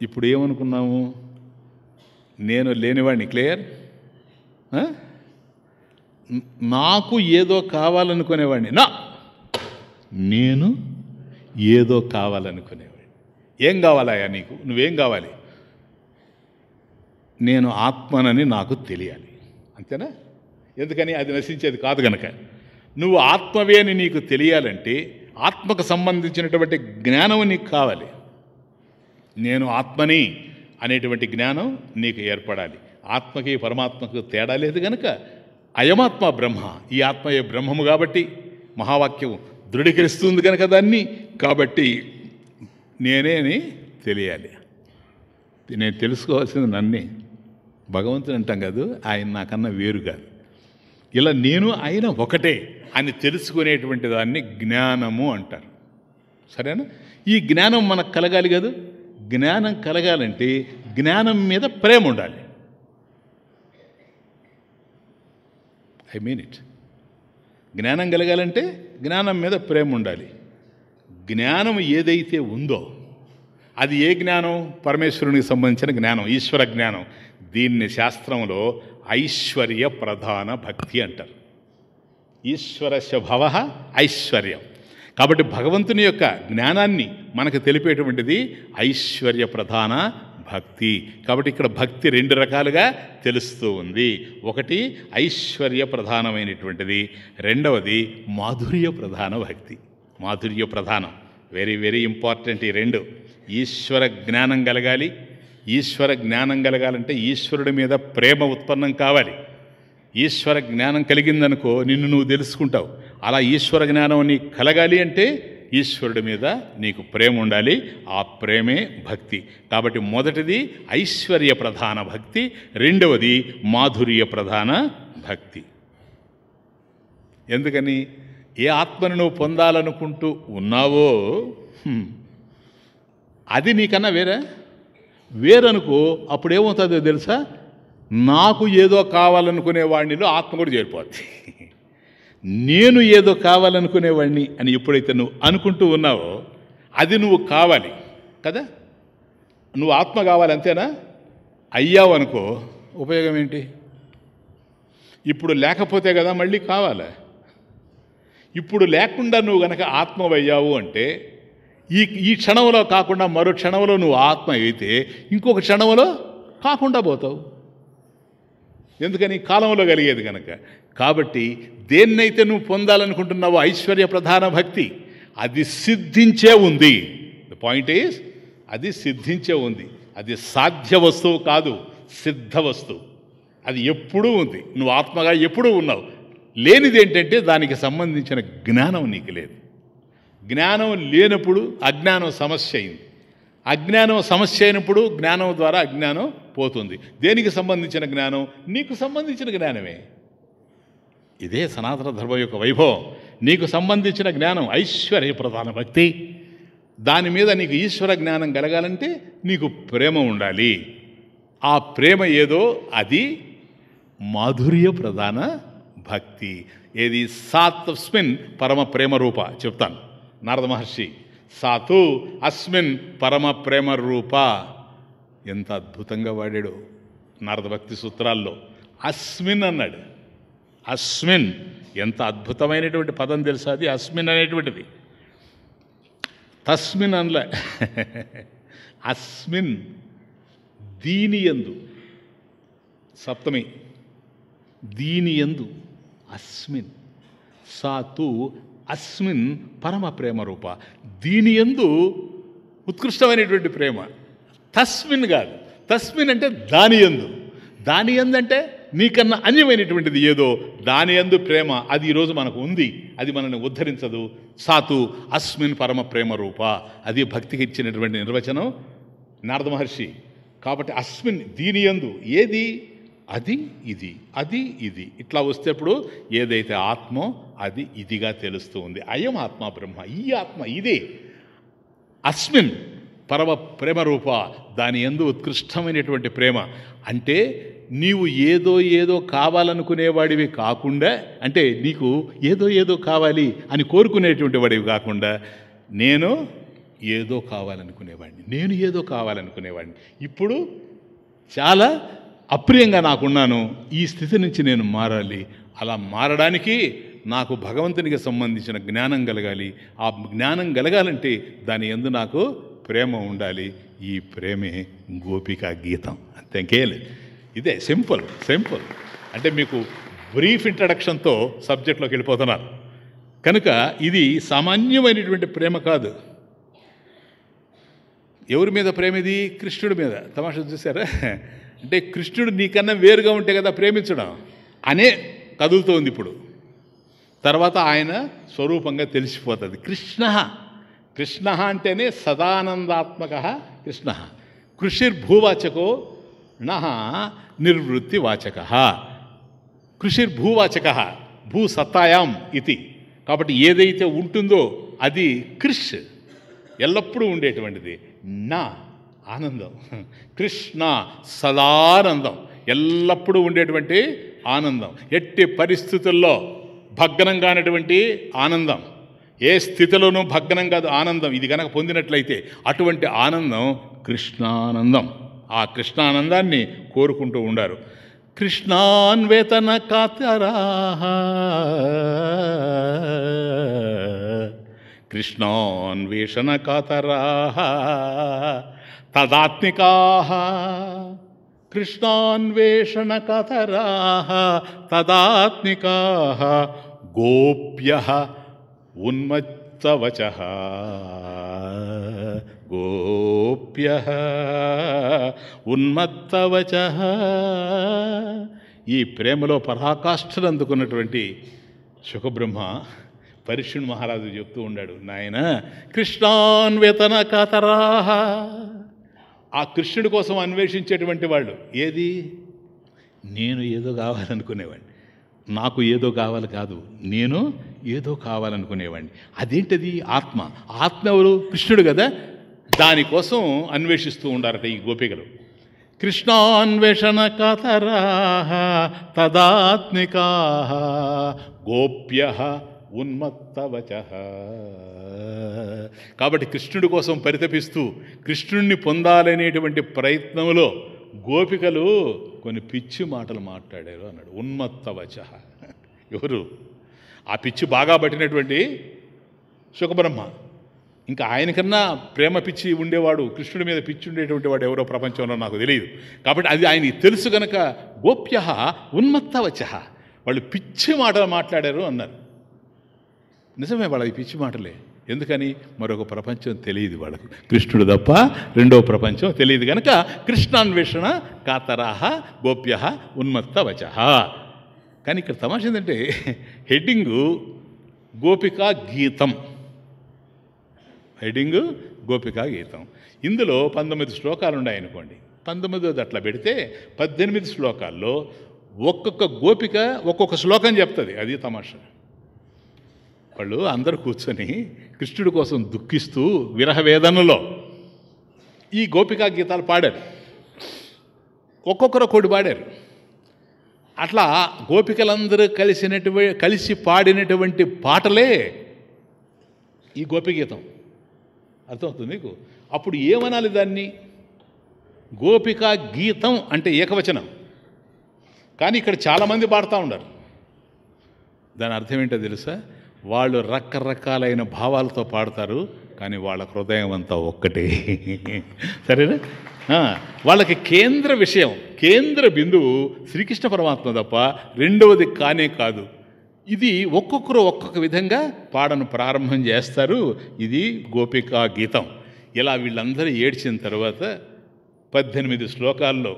ఇప్పుడు ఏమనుకున్నాము? నేను లేనివాడిని. క్లియర్? నాకు ఏదో కావాలనుకునేవాడిని. నేను ఏదో కావాలనుకునేవాడిని. ఏం కావాలయ్యా నీకు? నువ్వేం కావాలి? నేను ఆత్మనని నాకు తెలియాలి. అంతేనా? ఎందుకని? అది నశించేది కాదు గనక. నువ్వు ఆత్మవే అని నీకు తెలియాలంటే ఆత్మకు సంబంధించినటువంటి జ్ఞానం నీకు కావాలి. నేను ఆత్మని అనేటువంటి జ్ఞానం నీకు ఏర్పడాలి. ఆత్మకి పరమాత్మకు తేడా లేదు గనక అయమాత్మ బ్రహ్మ, ఈ ఆత్మయే బ్రహ్మము కాబట్టి మహావాక్యం దృఢీకరిస్తుంది కనుక దాన్ని. కాబట్టి నేనే అని తెలియాలి. నేను తెలుసుకోవాల్సింది నన్నే. భగవంతుని అంటాం కాదు, ఆయన నాకన్నా వేరు కాదు. ఇలా నేను ఆయన ఒకటే అని తెలుసుకునేటువంటి దాన్ని జ్ఞానము అంటారు. సరేనా? ఈ జ్ఞానం మనకు కలగాలి కదా. జ్ఞానం కలగాలంటే జ్ఞానం మీద ప్రేమ ఉండాలి. I mean it. జ్ఞానం కలగాలంటే జ్ఞానం మీద ప్రేమ ఉండాలి. జ్ఞానం ఏదైతే ఉందో అది ఏ జ్ఞానం? పరమేశ్వరునికి సంబంధించిన జ్ఞానం, ఈశ్వర జ్ఞానం. దీన్ని శాస్త్రంలో ఐశ్వర్య ప్రధాన భక్తి అంటారు. ఈశ్వరస్య భవ ఐశ్వర్యం. కాబట్టి భగవంతుని యొక్క జ్ఞానాన్ని మనకు తెలిపేటువంటిది ఐశ్వర్య ప్రధాన భక్తి. కాబట్టి ఇక్కడ భక్తి రెండు రకాలుగా తెలుస్తూ ఉంది. ఒకటి ఐశ్వర్య ప్రధానమైనటువంటిది, రెండవది మాధుర్య ప్రధాన భక్తి. మాధుర్య ప్రధానం వెరీ వెరీ ఇంపార్టెంట్. ఈ రెండు. ఈశ్వర జ్ఞానం కలగాలి. ఈశ్వర జ్ఞానం కలగాలంటే ఈశ్వరుడి మీద ప్రేమ ఉత్పన్నం కావాలి. ఈశ్వర జ్ఞానం కలిగిందనుకో నిన్ను నువ్వు తెలుసుకుంటావు. అలా ఈశ్వర జ్ఞానం నీకు కలగాలి అంటే ఈశ్వరుడి మీద నీకు ప్రేమ ఉండాలి. ఆ ప్రేమే భక్తి. కాబట్టి మొదటిది ఐశ్వర్య ప్రధాన భక్తి, రెండవది మాధుర్య ప్రధాన భక్తి. ఎందుకని? ఏ ఆత్మను నువ్వు పొందాలనుకుంటూ ఉన్నావో అది నీకన్నా వేరనుకో, అప్పుడేమవుతుందో తెలుసా? నాకు ఏదో కావాలనుకునేవాడినిలో ఆత్మ కూడా చేరిపోద్ది. నేను ఏదో కావాలనుకునేవాడిని అని ఎప్పుడైతే నువ్వు అనుకుంటూ ఉన్నావో అది నువ్వు కావాలి కదా. నువ్వు ఆత్మ కావాలి, అంతేనా? అయ్యావు అనుకో, ఉపయోగం ఏంటి? ఇప్పుడు లేకపోతే కదా మళ్ళీ కావాలి. ఇప్పుడు లేకుండా నువ్వు గనక ఆత్మవయ్యావు అంటే ఈ క్షణంలో కాకుండా మరో క్షణంలో నువ్వు ఆత్మ అయితే ఇంకొక క్షణంలో కాకుండా పోతావు. ఎందుకని? కాలంలో కలిగేది కనుక. కాబట్టి దేన్నైతే నువ్వు పొందాలనుకుంటున్నావో ఐశ్వర్య ప్రధాన భక్తి, అది సిద్ధించే ఉంది. ద పాయింట్ ఈజ్, అది సిద్ధించే ఉంది. అది సాధ్య వస్తువు కాదు, సిద్ధ వస్తువు. అది ఎప్పుడూ ఉంది. నువ్వు ఆత్మగా ఎప్పుడూ ఉన్నావు. లేనిది ఏంటంటే దానికి సంబంధించిన జ్ఞానం నీకు లేదు. జ్ఞానం లేనప్పుడు అజ్ఞానం సమస్య అయింది. అజ్ఞానం సమస్య అయినప్పుడు జ్ఞానం ద్వారా అజ్ఞానం పోతుంది. దేనికి సంబంధించిన జ్ఞానం? నీకు సంబంధించిన జ్ఞానమే. ఇదే సనాతన ధర్మం యొక్క వైభవం. నీకు సంబంధించిన జ్ఞానం ఐశ్వర్య ప్రధాన భక్తి. దాని మీద నీకు ఈశ్వర జ్ఞానం కలగాలంటే నీకు ప్రేమ ఉండాలి. ఆ ప్రేమ ఏదో అది మాధుర్య ప్రధాన భక్తి. ఏది? సాత్స్మిన్ పరమ ప్రేమ రూప. చెప్తాను. నారద మహర్షి సాతు అస్మిన్ పరమ ప్రేమ రూప. ఎంత అద్భుతంగా వాడాడు నారద భక్తి సూత్రాల్లో. అస్మిన్ అన్నాడు. అస్మిన్ ఎంత అద్భుతమైనటువంటి పదం తెలుసా అది? అస్మిన్ అనేటువంటిది. తస్మిన్ అనలే. అస్మిన్, దీని యందు, సప్తమి, దీని యందు అస్మిన్. సాతు అస్మిన్ పరమ ప్రేమ రూప. దీని యందు ఉత్కృష్టమైనటువంటి ప్రేమ. తస్మిన్ కాదు. తస్మిన్ అంటే దాని యందు. దాని యందు అంటే నీకన్నా అన్యమైనటువంటిది ఏదో దాని యందు ప్రేమ. అది ఈరోజు మనకు ఉంది, అది మనల్ని ఉద్ధరించదు. సాతు అస్మిన్ పరమ ప్రేమ రూప. అది భక్తికి ఇచ్చినటువంటి నిర్వచనం. నారద మహర్షి కాబట్టి అస్మిన్ దీని యందు ఏది, అది ఇది, అది ఇది, ఇట్లా వస్తేప్పుడు ఏదైతే ఆత్మో అది ఇదిగా తెలుస్తూ ఉంది. అయం ఆత్మ బ్రహ్మ, ఈ ఆత్మ ఇదే. అస్మిన్ పరమ ప్రేమ రూప, దాని యందు ఉత్కృష్టమైనటువంటి ప్రేమ. అంటే నీవు ఏదో ఏదో కావాలనుకునేవాడివి కాకుండా, అంటే నీకు ఏదో ఏదో కావాలి అని కోరుకునేటువంటి వాడివి కాకుండా, నేను ఏదో కావాలనుకునేవాడిని, నేను ఏదో కావాలనుకునేవాడిని, ఇప్పుడు చాలా అప్రియంగా నాకున్నాను, ఈ స్థితి నుంచి నేను మారాలి. అలా మారడానికి నాకు భగవంతునికి సంబంధించిన జ్ఞానం కలగాలి. ఆ జ్ఞానం కలగాలంటే దాని యందు నాకు ప్రేమ ఉండాలి. ఈ ప్రేమే గోపికా గీతం, అంతేంకే లేదు. ఇదే సింపుల్ సింపుల్. అంటే మీకు బ్రీఫ్ ఇంట్రడక్షన్తో సబ్జెక్ట్లోకి వెళ్ళిపోతున్నారు కనుక ఇది సామాన్యమైనటువంటి ప్రేమ కాదు. ఎవరి మీద ప్రేమ ఇది? కృష్ణుడి మీద. తమాషా చూసారా? అంటే కృష్ణుడు నీకన్నా వేరుగా ఉంటే కదా ప్రేమించడం అనే కదులుతోంది ఇప్పుడు. తర్వాత ఆయన స్వరూపంగా తెలిసిపోతుంది. కృష్ణ కృష్ణ అంటేనే సదానందాత్మక కృష్ణ. కృషిర్భూవాచకో నః నిర్వృత్తివాచక. కృషిర్భూవాచక భూ సత్తాయాం ఇది. కాబట్టి ఏదైతే ఉంటుందో అది కృష్, ఎల్లప్పుడూ ఉండేటువంటిది. నా ఆనందం, కృష్ణ సదానందం, ఎల్లప్పుడూ ఉండేటువంటి ఆనందం, ఎట్టి పరిస్థితుల్లో భగ్నం కానటువంటి ఆనందం, ఏ స్థితిలోనూ భగ్నం కాదు ఆనందం. ఇది కనుక పొందినట్లయితే అటువంటి ఆనందం కృష్ణానందం. ఆ కృష్ణానందాన్ని కోరుకుంటూ ఉండారు. కృష్ణాన్వేతన కాతరాః, కృష్ణాన్వేషణ కాతరాః తదాత్మికాః, కృష్ణాన్వేషణ కాతరాః తదాత్మికాః గోప్యః ఉన్మత్తవచః, గోప్యః ఉన్మత్తవచః. ఈ ప్రేమలో పరాకాష్ఠను అందుకున్నటువంటి శుకబ్రహ్మ పరీక్షుని మహారాజు చెప్తూ ఉన్నాడు, నాయన కృష్ణాన్వేతన కాతరాః. ఆ కృష్ణుడి కోసం అన్వేషించేటువంటి వాళ్ళు ఏది? నేను ఏదో కావాలనుకునేవాడిని, నాకు ఏదో కావాలి కాదు, నేను ఏదో కావాలనుకునేవాడిని. అదేంటది? ఆత్మ. ఆత్మ ఎవరు? కృష్ణుడు కదా. దానికోసం అన్వేషిస్తూ ఉండారట ఈ గోపికలు. కృష్ణాన్వేషణ కాతరాః తదాత్మికాః గోప్యః ఉన్మత్తవచః. కాబట్టి కృష్ణుడి కోసం పరితపిస్తూ కృష్ణుణ్ణి పొందాలనేటువంటి ప్రయత్నంలో గోపికలు కొన్ని పిచ్చి మాటలు మాట్లాడారు అన్నాడు. ఉన్మత్తవచః. ఎవరు? ఆ పిచ్చి బాగా పట్టినటువంటి శుకబ్రహ్మ. ఇంకా ఆయనకన్నా ప్రేమ పిచ్చి ఉండేవాడు, కృష్ణుడి మీద పిచ్చి ఉండేటువంటి వాడు ఎవరో ప్రపంచంలో నాకు తెలియదు. కాబట్టి అది ఆయనకి తెలుసు గనక గోప్యః ఉన్మత్తవచః, వాళ్ళు పిచ్చి మాటలు మాట్లాడారు అన్నారు. నిజమే, వాళ్ళకి పిచ్చి మాటలే. ఎందుకని? మరొక ప్రపంచం తెలియదు వాళ్ళకు, కృష్ణుడు తప్ప రెండో ప్రపంచం తెలియదు కనుక కృష్ణాన్వేషణ కాతరాః గోప్యః ఉన్మత్తవచః. కానీ ఇక్కడ తమాష ఏంటంటే హెడ్డింగు గోపికా గీతం, హెడ్డింగు గోపికా గీతం. ఇందులో 19 శ్లోకాలు ఉన్నాయనుకోండి. 19 అట్లా పెడితే 18 శ్లోకాల్లో ఒక్కొక్క గోపిక ఒక్కొక్క శ్లోకం చెప్తుంది. అది తమాషా. వాళ్ళు అందరూ కూర్చొని కృష్ణుడి కోసం దుఃఖిస్తూ విరహ వేదనలో ఈ గోపికా గీతాలు పాడారు. ఒక్కొక్కరు ఒకటి పాడారు. అట్లా గోపికలందరూ కలిసి పాడినటువంటి పాటలే ఈ గోపిగీతం. అర్థమవుతుంది మీకు? అప్పుడు ఏమనాలి దాన్ని? గోపికా గీతం అంటే ఏకవచనం. కానీ ఇక్కడ చాలామంది పాడుతూ ఉన్నారు. దాని అర్థం ఏంటో తెలుసా? వాళ్ళు రకరకాలైన భావాలతో పాడతారు, కానీ వాళ్ళ హృదయం అంతా ఒక్కటే. సరేనా? వాళ్ళకి కేంద్ర విషయం, కేంద్ర బిందువు శ్రీకృష్ణ పరమాత్మ తప్ప రెండవది కానే కాదు. ఇది ఒక్కొక్కరు ఒక్కొక్క విధంగా పాడను ప్రారంభం చేస్తారు. ఇది గోపికా గీతం. ఇలా వీళ్ళందరూ ఏడ్చిన తర్వాత 18 శ్లోకాల్లో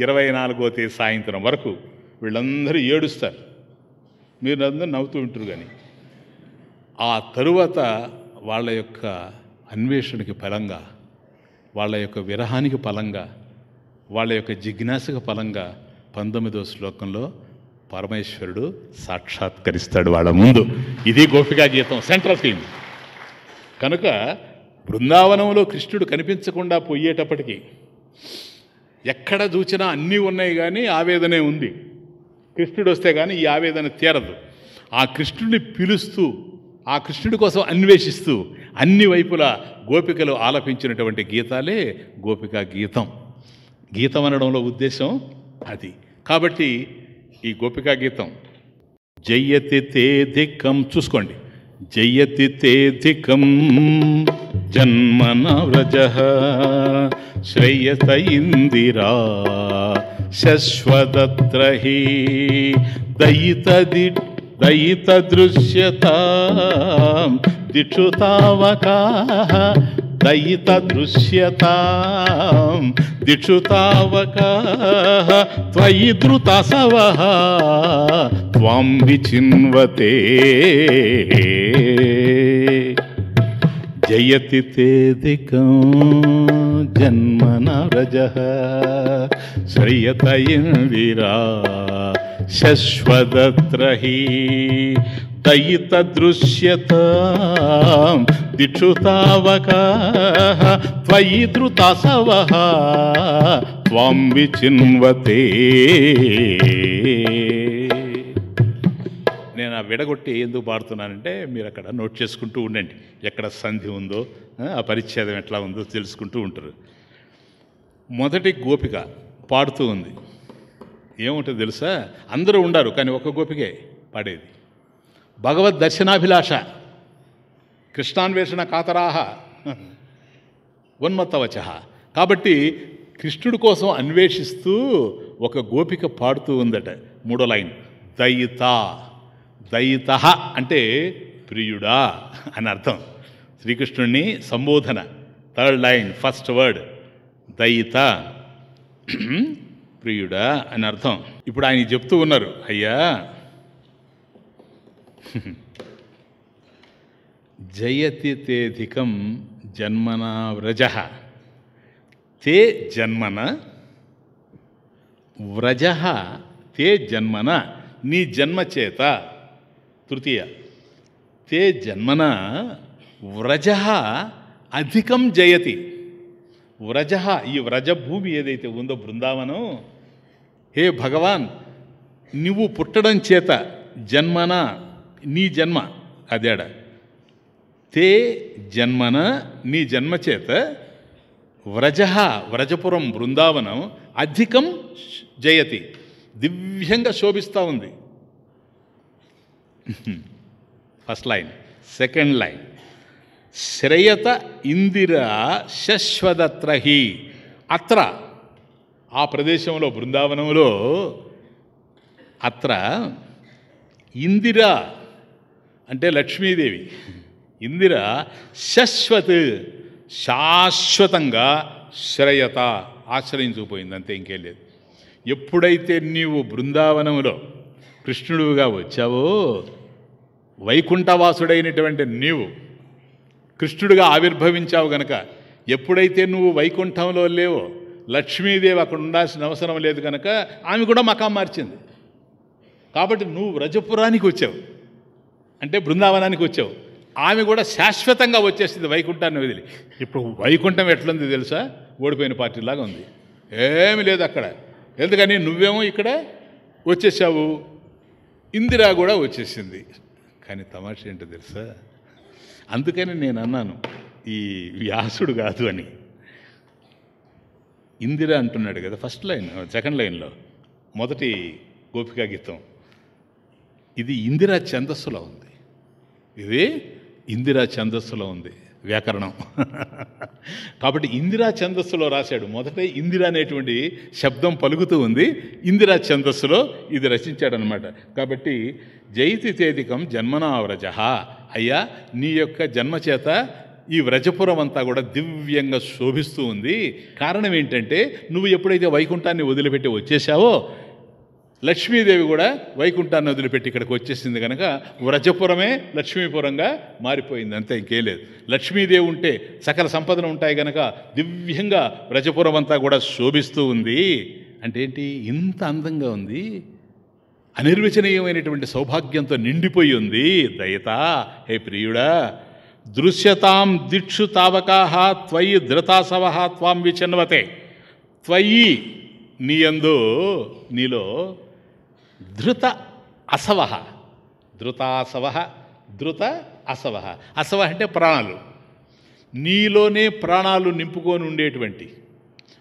24వ తేదీ సాయంత్రం వరకు వీళ్ళందరూ ఏడుస్తారు. మీరు అందరూ నవ్వుతూ ఉంటారు. కానీ ఆ తరువాత వాళ్ళ యొక్క అన్వేషణకి ఫలంగా వాళ్ళ యొక్క విరహానికి ఫలంగా, వాళ్ళ యొక్క జిజ్ఞాసకు ఫలంగా 19వ శ్లోకంలో పరమేశ్వరుడు సాక్షాత్కరిస్తాడు వాళ్ళ ముందు. ఇది గోపికా గీతం సెంట్రల్ థీమ్. కనుక బృందావనంలో కృష్ణుడు కనిపించకుండా పోయేటప్పటికీ ఎక్కడ చూసినా అన్నీ ఉన్నాయి, కానీ ఆవేదనే ఉంది. కృష్ణుడు వస్తే కానీ ఈ ఆవేదన తీరదు. ఆ కృష్ణుడిని పిలుస్తూ, ఆ కృష్ణుడి కోసం అన్వేషిస్తూ అన్ని వైపులా గోపికలు ఆలపించినటువంటి గీతాలే గోపికా గీతం. గీతం అనడంలో ఉద్దేశం అది. కాబట్టి ఈ గోపికా గీతం జయ్యతి తే ధిక్కం, చూసుకోండి, జయ్యతి తే ధిక్కం జన్మన వ్రజః శ్రేయత ఇందిరా శశ్వదత్రహి దయిత దృశ్యతాం దిక్షుతావకాః దయిత దృశ్యతాం దిక్షుతావకాః త్వయి ధృతసవః త్వాం విచిన్వతే జయతి తే ధికం జన్మన వ్రజః శ్రియత ఇందిరా శశ్వదత్రహి దయిత దృశ్యతాం దిక్షుతావకాః త్వయి ధృతసవః త్వాం విచిన్వతే. నేను ఆ విడగొట్టి ఎందుకు పాడుతున్నానంటే మీరు అక్కడ నోట్ చేసుకుంటూ ఉండండి, ఎక్కడ సంధి ఉందో ఆ పరిచ్ఛేదం ఎట్లా ఉందో తెలుసుకుంటూ ఉంటారు. మొదటి గోపిక పాడుతూ ఉంది. ఏముంటుంది తెలుసా? అందరూ ఉండారు, కానీ ఒక గోపికే పాడేది. భగవద్ దర్శనాభిలాష, కృష్ణాన్వేషణ కాతరాహ ఉన్మత్తవచ. కాబట్టి కృష్ణుడి కోసం అన్వేషిస్తూ ఒక గోపిక పాడుతూ ఉందట. 3వ లైన్ దయిత. దయిత అంటే ప్రియుడా అని అర్థం. శ్రీకృష్ణుడిని సంబోధన. 3rd లైన్ ఫస్ట్ వర్డ్ దయిత, ప్రియుడా అని అర్థం. ఇప్పుడు ఆయన చెప్తూ ఉన్నారు, అయ్యా జయతి తే ధికం జన్మన వ్రజః. తే జన్మన వ్రజః, తే జన్మన నీ జన్మ చేత. తృతీయ తే జన్మన వ్రజః అధికం జయతి. వ్రజః, ఈ వ్రజభూమి ఏదైతే ఉందో బృందావనం, హే భగవాన్ నువ్వు పుట్టడం చేత, జన్మన నీ జన్మ అదేడ, తే జన్మన నీ జన్మ చేత, వ్రజః వ్రజపురం బృందావనం అధికం జయతి దివ్యంగా శోభిస్తూ ఉంది. First line. సెకండ్ లైన్ శ్రేయత ఇందిరా శశ్వదత్రహి. అత్ర ఆ ప్రదేశంలో బృందావనంలో అత్ర ఇందిరా అంటే లక్ష్మీదేవి. ఇందిర శశ్వత్ శాశ్వతంగా శ్రేయత ఆశ్రయించుకుపోయింది, అంతే, ఇంకేం లేదు. ఎప్పుడైతే నీవు బృందావనంలో కృష్ణుడుగా వచ్చావో, వైకుంఠవాసుడైనటువంటి నీవు కృష్ణుడిగా ఆవిర్భవించావు గనక, ఎప్పుడైతే నువ్వు వైకుంఠంలో లేవో లక్ష్మీదేవి అక్కడ ఉండాల్సిన అవసరం లేదు కనుక ఆమె కూడా మకాం మార్చింది. కాబట్టి నువ్వు వ్రజపురానికి వచ్చావు అంటే బృందావనానికి వచ్చావు, ఆమె కూడా శాశ్వతంగా వచ్చేసింది వైకుంఠాన్ని వదిలి. ఇప్పుడు వైకుంఠం ఎట్లుంది తెలుసా? ఓడిపోయిన పార్టీలాగా ఉంది, ఏమీ లేదు అక్కడ. ఎందుకని నువ్వేమో ఇక్కడ వచ్చేసావు, ఇందిరా కూడా వచ్చేసింది. కానీ తమాష ఏంటో తెలుసా? అందుకని నేను అన్నాను ఈ వ్యాసుడు కాదు అని. ఇందిరా అంటున్నాడు కదా ఫస్ట్ లైన్, సెకండ్ లైన్లో మొదటి గోపికా గీతం. ఇది ఇందిరా ఛందస్సులో ఉంది, ఇది ఇందిరా ఛందస్సులో ఉంది వ్యాకరణం. కాబట్టి ఇందిరా ఛందస్సులో రాశాడు. మొదట ఇందిరా అనేటువంటి శబ్దం పలుకుతూ ఉంది, ఇందిరా ఛందస్సులో ఇది రచించాడనమాట. కాబట్టి జైతి తేదికం జన్మనా వ్రజః. అయ్యా నీ యొక్క జన్మచేత ఈ వ్రజపురం అంతా కూడా దివ్యంగా శోభిస్తూ ఉంది. కారణం ఏంటంటే నువ్వు ఎప్పుడైతే వైకుంఠాన్ని వదిలిపెట్టి వచ్చేసావో లక్ష్మీదేవి కూడా వైకుంఠాన్ని వదిలిపెట్టి ఇక్కడికి వచ్చేసింది కనుక వ్రజపురమే లక్ష్మీపురంగా మారిపోయింది, అంతే, ఇంకేం లేదు. లక్ష్మీదేవి ఉంటే సకల సంపదలు ఉంటాయి కనుక దివ్యంగా వ్రజపురం అంతా కూడా శోభిస్తూ ఉంది. అంటే ఏంటి, ఇంత అందంగా ఉంది, అనిర్వచనీయమైనటువంటి సౌభాగ్యంతో నిండిపోయి ఉంది. దయత హే ప్రియుడా, దృశ్యతాం దిక్షు తావకాహ త్వయి ధృతాసవ త్వాం విచన్వతే. త్వయి నీయందు, నీలో ధృత అసవ, ధృతాసవ, ధృత అసవ. అసవ అంటే ప్రాణాలు, నీలోనే ప్రాణాలు నింపుకొని ఉండేటువంటి,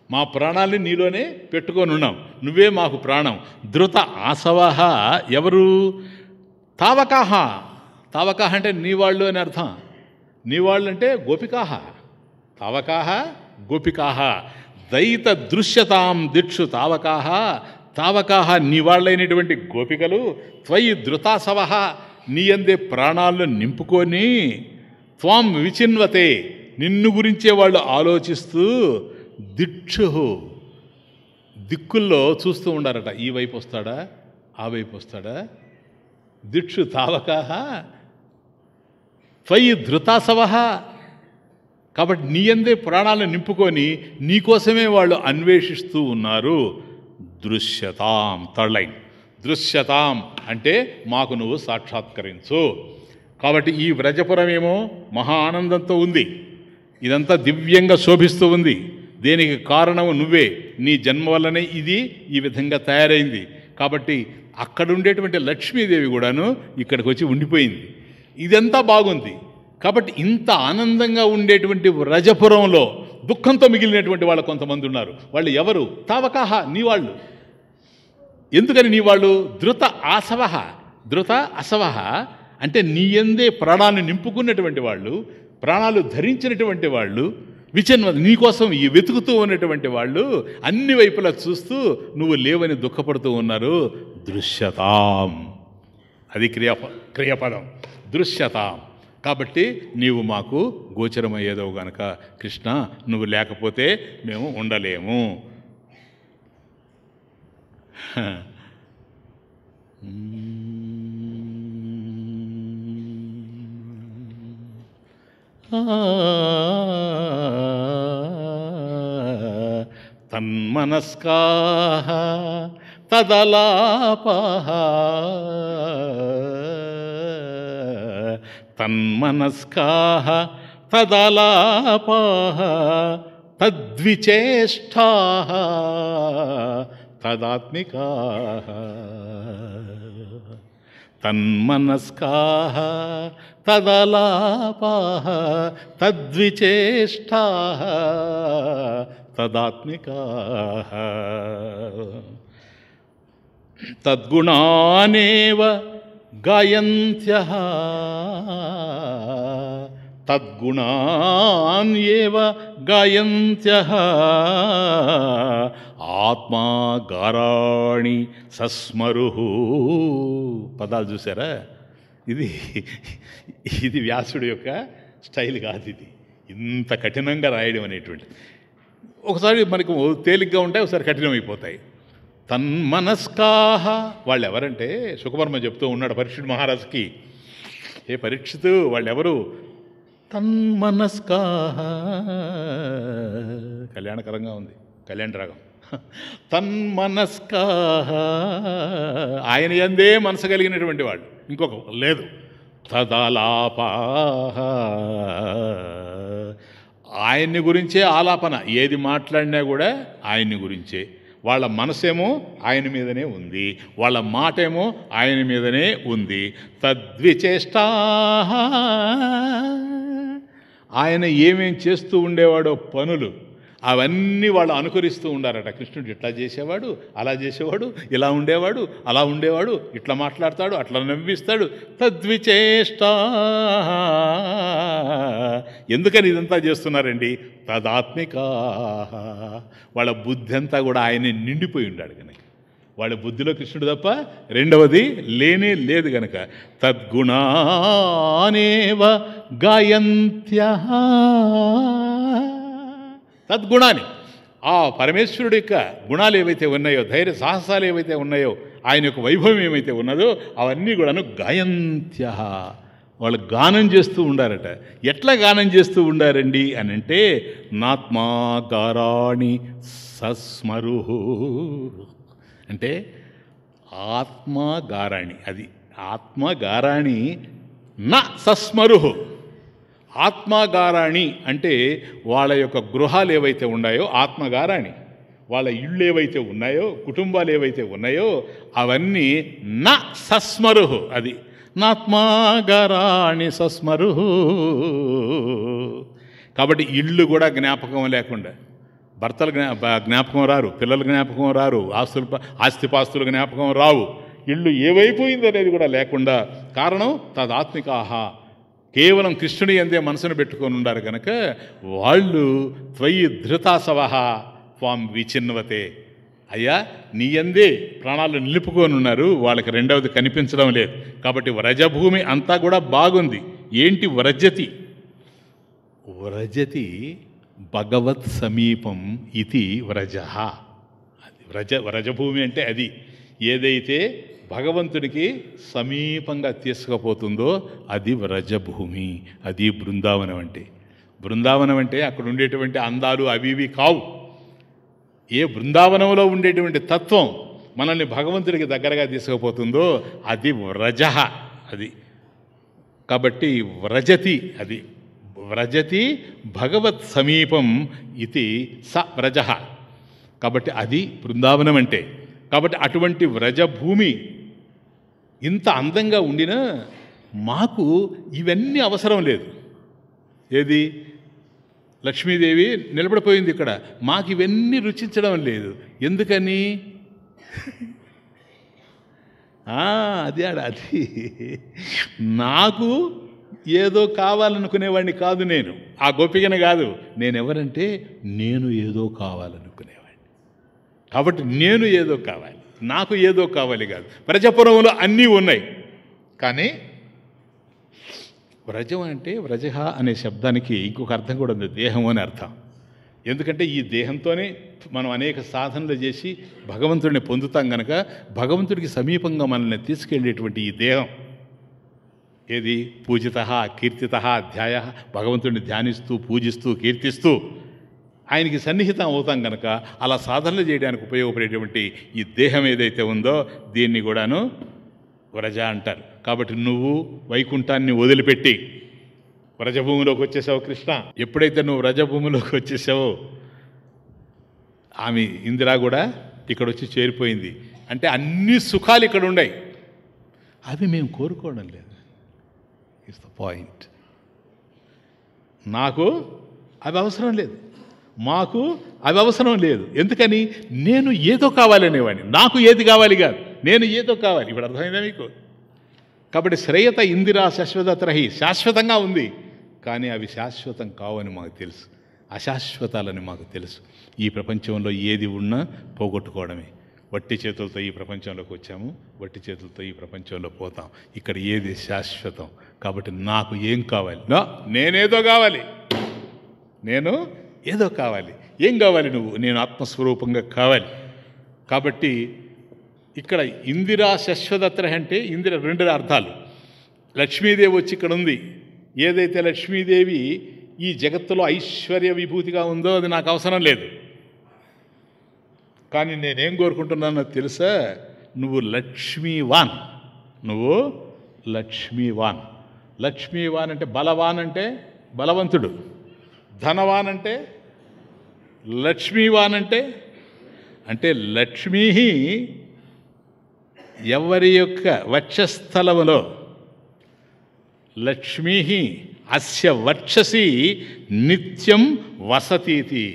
మా ప్రాణాలని నీలోనే పెట్టుకొని ఉన్నాం, నువ్వే మాకు ప్రాణం. ధృత ఆసవ ఎవరు? తావకాహ. తావకాహ అంటే నీవాళ్ళు అని అర్థం. నీవాళ్ళు అంటే గోపికాహ. తావకాహ గోపికాహ. దయిత దృశ్యతాం దిక్షు తావకాహ. తావకాహ నీవాళ్ళైనటువంటి గోపికలు. త్వయి ధృతాసవ నీయందే ప్రాణాలను నింపుకొని, త్వాం విచిన్వతే నిన్ను గురించే వాళ్ళు ఆలోచిస్తూ, దిక్షు దిక్కుల్లో చూస్తూ ఉండారట, ఈ వైపు వస్తాడా ఆ వైపు వస్తాడా. దిక్షు తావకాహ త్వయి ధృతాసవ. కాబట్టి నీయందే ప్రాణాలను నింపుకొని నీకోసమే వాళ్ళు అన్వేషిస్తూ ఉన్నారు. దృశ్యతాం, థర్డ్ లైన్, దృశ్యతాం అంటే మాకు నువ్వు సాక్షాత్కరించు. కాబట్టి ఈ వ్రజపురం ఏమో మహా ఆనందంతో ఉంది, ఇదంతా దివ్యంగా శోభిస్తూ ఉంది. దేనికి కారణము నువ్వే, నీ జన్మ వల్లనే ఇది ఈ విధంగా తయారైంది. కాబట్టి అక్కడ ఉండేటువంటి లక్ష్మీదేవి కూడాను ఇక్కడికి వచ్చి ఉండిపోయింది. ఇదంతా బాగుంది. కాబట్టి ఇంత ఆనందంగా ఉండేటువంటి వ్రజపురంలో దుఃఖంతో మిగిలినటువంటి వాళ్ళు కొంతమంది ఉన్నారు. వాళ్ళు ఎవరు? తావకాహ నీ వాళ్ళు. ఎందుకని నీ వాళ్ళు? ధృత ఆసవ, ధృత అసవ అంటే నీయందే ప్రాణాలను నింపుకున్నటువంటి వాళ్ళు, ప్రాణాలు ధరించినటువంటి వాళ్ళు, విచన్వ నీకోసం ఈ వెతుకుతూ ఉన్నటువంటి వాళ్ళు అన్ని వైపులా చూస్తూ నువ్వు లేవని దుఃఖపడుతూ ఉన్నారు. దృశ్యతాం, అది క్రియాపదం, దృశ్యతాం. కాబట్టి నీవు మాకు గోచరమయ్యేదవు గనక కృష్ణ, నువ్వు లేకపోతే మేము ఉండలేము. తన్మనస్కాః తదలాపాః, తన్మనస్కాః తదలాపాః తద్విచేష్టాః తదాత్మికాః. తన్మనస్కాః తదలాపాః తద్విచేష్టాః తదాత్మికాః. తద్గుణానేవ గాయంత్యః, తద్గుణాన్యేవ గాయంత్యః ఆత్మా గారాణి సస్మరుః. పదాలు చూసారా? ఇది వ్యాసుడి యొక్క స్టైల్ కాదు. ఇది ఇంత కఠినంగా రాయడం అనేటువంటిది ఒకసారి మనకు తేలిగ్గా ఉంటాయి, ఒకసారి కఠినమైపోతాయి. తన్మనస్కాః వాళ్ళు ఎవరంటే, సుఖవర్మ చెప్తూ ఉన్నాడు పరీక్షిత్ మహారాజుకి, ఏ పరీక్షితు వాళ్ళెవరు? తన్మనస్కాః, కళ్యాణకరంగా ఉంది, కళ్యాణ రాగం. తన్మనస్కాః ఆయన యందే మనసు కలిగినటువంటి వాళ్ళు, ఇంకొక లేదు. తదాలాపాః ఆయన్ని గురించే ఆలాపన, ఏది మాట్లాడినా కూడా ఆయన్ని గురించే. వాళ్ళ మనసేమో ఆయన మీదనే ఉంది, వాళ్ళ మాట ఏమో ఆయన మీదనే ఉంది. తద్విచేష్టాః ఆయన ఏమేం చేస్తూ ఉండేవాడో పనులు అవన్నీ వాళ్ళు అనుకరిస్తూ ఉండారట. కృష్ణుడు ఇట్లా చేసేవాడు, అలా చేసేవాడు, ఇలా ఉండేవాడు, అలా ఉండేవాడు, ఇట్లా మాట్లాడతాడు, అట్లా నవ్విస్తాడు. తద్విచేష్టాః ఎందుకని ఇదంతా చేస్తున్నారండి? తదాత్మికాః వాళ్ళ బుద్ధి అంతా కూడా ఆయనే నిండిపోయి ఉన్నాడు కనుక, వాళ్ళ బుద్ధిలో కృష్ణుడు తప్ప రెండవది లేనే లేదు గనక. తద్గుణానేవ గాయంత్యః తద్గుణాన్ని, ఆ పరమేశ్వరుడి యొక్క గుణాలు ఏవైతే ఉన్నాయో, ధైర్య సాహసాలు ఏవైతే ఉన్నాయో ఆయన యొక్క వైభవం ఏమైతే ఉన్నదో అవన్నీ కూడాను గాయంత్య, వాళ్ళు గానం చేస్తూ ఉండారట. ఎట్లా గానం చేస్తూ ఉండారండి అని అంటే నాత్మా గారాణి సస్మరు అంటే ఆత్మగారాణి, అది ఆత్మగారాణి నా సస్మరు. ఆత్మగారాణి అంటే వాళ్ళ యొక్క గృహాలు ఏవైతే ఉన్నాయో ఆత్మగారాణి, వాళ్ళ ఇళ్ళు ఏవైతే ఉన్నాయో కుటుంబాలు ఏవైతే ఉన్నాయో అవన్నీ నా సస్మరు, అది నాత్మగారాణి సస్మరు. కాబట్టి ఇళ్ళు కూడా జ్ఞాపకం లేకుండా, భర్తలు జ్ఞాపకం రారు, పిల్లల జ్ఞాపకం రారు, ఆస్తిపాస్తులు జ్ఞాపకం రావు, ఇళ్ళు ఏవైపోయింది అనేది కూడా లేకుండా. కారణం తదాత్మికాహ, కేవలం కృష్ణుని అందే మనసును పెట్టుకొని ఉండారు కనుక వాళ్ళు త్వయి ధృతాసవహ త్వాం విచిన్వతే, అయ్యా నీ అందే ప్రాణాలు నిలుపుకొని ఉన్నారు, వాళ్ళకి రెండవది కనిపించడం లేదు. కాబట్టి వ్రజభూమి అంతా కూడా బాగుంది. ఏంటి వ్రజతి? వ్రజతి భగవత్ సమీపం ఇది వ్రజ. అది వ్రజభూమి అంటే అది ఏదైతే భగవంతుడికి సమీపంగా తీసుకుపోతుందో అది వ్రజభూమి, అది బృందావనం అంటే. బృందావనం అంటే అక్కడ ఉండేటువంటి అందాలు అవి ఇవి కావు. ఏ బృందావనంలో ఉండేటువంటి తత్వం మనల్ని భగవంతుడికి దగ్గరగా తీసుకుపోతుందో అది వ్రజ. అది కాబట్టి వ్రజతి, అది వ్రజతి భగవత్ సమీపం ఇది స వ్రజ. కాబట్టి అది బృందావనం అంటే. కాబట్టి అటువంటి వ్రజభూమి ఇంత అందంగా ఉండినా మాకు ఇవన్నీ అవసరం లేదు. ఏది? లక్ష్మీదేవి నిలబడిపోయింది ఇక్కడ, మాకు ఇవన్నీ రుచించడం లేదు. ఎందుకని? అది నాకు ఏదో కావాలనుకునేవాడిని కాదు, నేను ఆ గోపికని కాదు. నేనెవరంటే నేను ఏదో కావాలనుకునేవాడిని. కాబట్టి నేను ఏదో కావాలి, నాకు ఏదో కావాలి కాదు. వ్రజపురంలో అన్నీ ఉన్నాయి, కానీ వ్రజం అంటే వ్రజహ అనే శబ్దానికి ఇంకొక అర్థం కూడా ఉంది, దేహం అని అర్థం. ఎందుకంటే ఈ దేహంతోనే మనం అనేక సాధనలు చేసి భగవంతుడిని పొందుతాం కనుక భగవంతుడికి సమీపంగా మనల్ని తీసుకెళ్ళేటువంటి ఈ దేహం ఏది? పూజిత కీర్తిత అధ్యాయ, భగవంతుడిని ధ్యానిస్తూ పూజిస్తూ కీర్తిస్తూ ఆయనకి సన్నిహితం అవుతాం కనుక అలా సాధనలు చేయడానికి ఉపయోగపడేటువంటి ఈ దేహం ఏదైతే ఉందో దీన్ని కూడాను వ్రజ అంటారు. కాబట్టి నువ్వు వైకుంఠాన్ని వదిలిపెట్టి వ్రజభూమిలోకి వచ్చేసావు కృష్ణ. ఎప్పుడైతే నువ్వు వ్రజభూమిలోకి వచ్చేసావో ఆమె ఇందిరా కూడా ఇక్కడ వచ్చి చేరిపోయింది. అంటే అన్ని సుఖాలు ఇక్కడ ఉన్నాయి, అవి మేము కోరుకోవడం లేదు. It's the point. నాకు అవి అవసరం లేదు, మాకు అవి అవసరం లేదు. ఎందుకని? నేను ఏదో కావాలనేవాడిని, నాకు ఏది కావాలి కాదు, నేను ఏదో కావాలి. ఇప్పుడు అర్థమైందా మీకు? కాబట్టి శ్రేయత ఇందిరా శాశ్వతరహి, శాశ్వతంగా ఉంది, కానీ అవి శాశ్వతం కావని మాకు తెలుసు, అశాశ్వతాలని మాకు తెలుసు. ఈ ప్రపంచంలో ఏది ఉన్నా పోగొట్టుకోవడమే. వట్టి చేతులతో ఈ ప్రపంచంలోకి వచ్చాము, వట్టి చేతులతో ఈ ప్రపంచంలో పోతాం. ఇక్కడ ఏది శాశ్వతం. కాబట్టి నాకు ఏం కావాలి? నేనేదో కావాలి, నేను ఏదో కావాలి. ఏం కావాలి నువ్వు? నేను ఆత్మస్వరూపంగా కావాలి. కాబట్టి ఇక్కడ ఇందిరా శశ్వదత్ర అంటే ఇందిర రెండు అర్థాలు. లక్ష్మీదేవి వచ్చి ఇక్కడ ఉంది. ఏదైతే లక్ష్మీదేవి ఈ జగత్తులో ఐశ్వర్య విభూతిగా ఉందో అది నాకు అవసరం లేదు. కానీ నేనేం కోరుకుంటున్నానో తెలుసా? నువ్వు లక్ష్మీవాన్, నువ్వు లక్ష్మీవాన్. లక్ష్మీవాన్ అంటే బలవాన్ అంటే బలవంతుడు, ధనవాన్ అంటే లక్ష్మీవాన్ అంటే లక్ష్మీ ఎవరి యొక్క వక్షస్థలములో, లక్ష్మీ అస్య వక్షసి నిత్యం వసతీతి,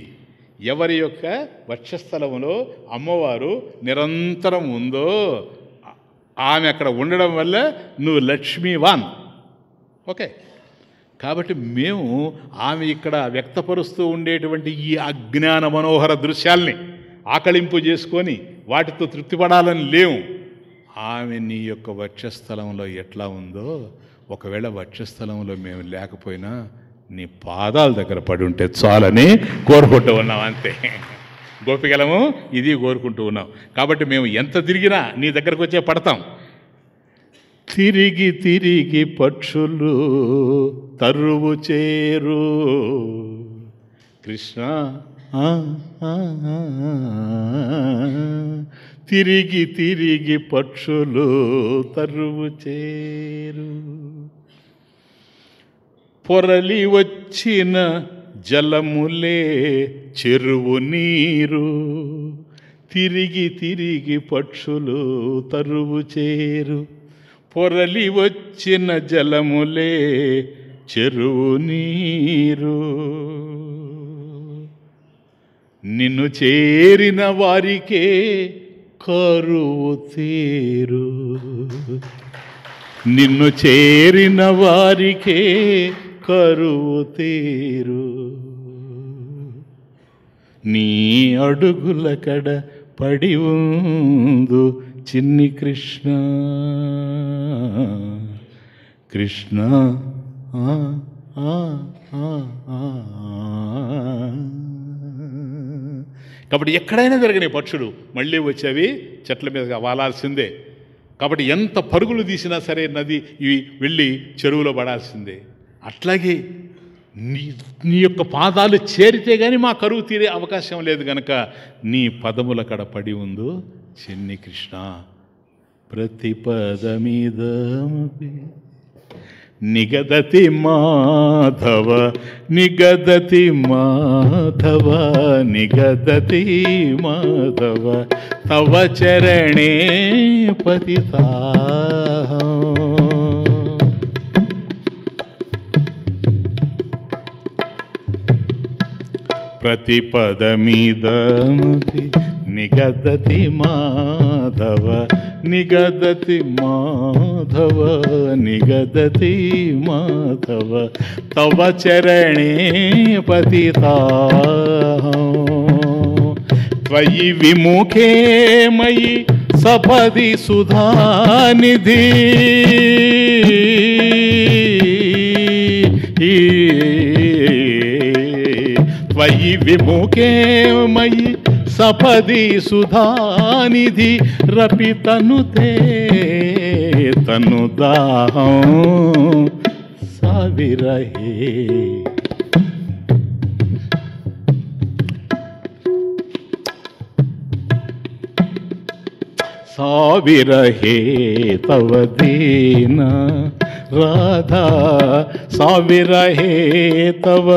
ఎవరి యొక్క వక్షస్థలములో అమ్మవారు నిరంతరం ఉందో ఆమె అక్కడ ఉండడం వల్ల నువ్వు లక్ష్మీవాన్. ఓకే. కాబట్టి మేము ఆమె ఇక్కడ వ్యక్తపరుస్తూ ఉండేటువంటి ఈ అజ్ఞాన మనోహర దృశ్యాల్ని ఆకళింపు చేసుకొని వాటితో తృప్తిపడాలని లేవు. ఆమె నీ యొక్క వక్షస్థలంలో ఎట్లా ఉందో, ఒకవేళ వక్షస్థలంలో మేము లేకపోయినా నీ పాదాల దగ్గర పడి ఉంటే చాలని కోరుకుంటూ ఉన్నాం, అంతే. గోపికలము ఇది కోరుకుంటూ ఉన్నాం. కాబట్టి మేము ఎంత తిరిగినా నీ దగ్గరకు వచ్చే పడతాం. తిరిగి తిరిగి పక్షులు తరువు చేరు కృష్ణ, తిరిగి తిరిగి పక్షులు తరువు చేరు, పొరలి వచ్చిన జలములే చెరువు నీరు, తిరిగి తిరిగి పక్షులు తరువు చేరు, పొరలి వచ్చిన జలములే చెరువు నీరు, నిన్ను చేరిన వారికే కరువు తీరు, నిన్ను చేరిన వారికే కరువు తీరు, నీ అడుగుల కడ పడి ఉందు చిన్ని కృష్ణ కృష్ణ. కాబట్టి ఎక్కడైనా జరిగిన పక్షులు మళ్ళీ వచ్చేవి చెట్ల మీద వాలాల్సిందే. కాబట్టి ఎంత పరుగులు తీసినా సరే నది ఇవి వెళ్ళి చెరువులో పడాల్సిందే. అట్లాగే నీ యొక్క పాదాలు చేరితే కానీ మా కరువు తీరే అవకాశం లేదు గనక నీ పదముల కడ పడి ఉందో చిన్ని కృష్ణ. ప్రతి పదమీద నిగదతి మాధవ నిగదతి మాధవ నిగదతి మాధవ తవ చరణే పతితా. ప్రతి పదమీదమతి నిగదతి మాధవ నిగదతి మాధవ నిగదతి మాధవ తవ చరణే పతితా. త్వయి విముఖే మయి సపది సుధానిధి త్వయి విముఖే మయి సపది సుధానిధి రపితనుతే తను దాహం సావిరహే. సావిరహే తవ దీన రాధా సావిరహే తవ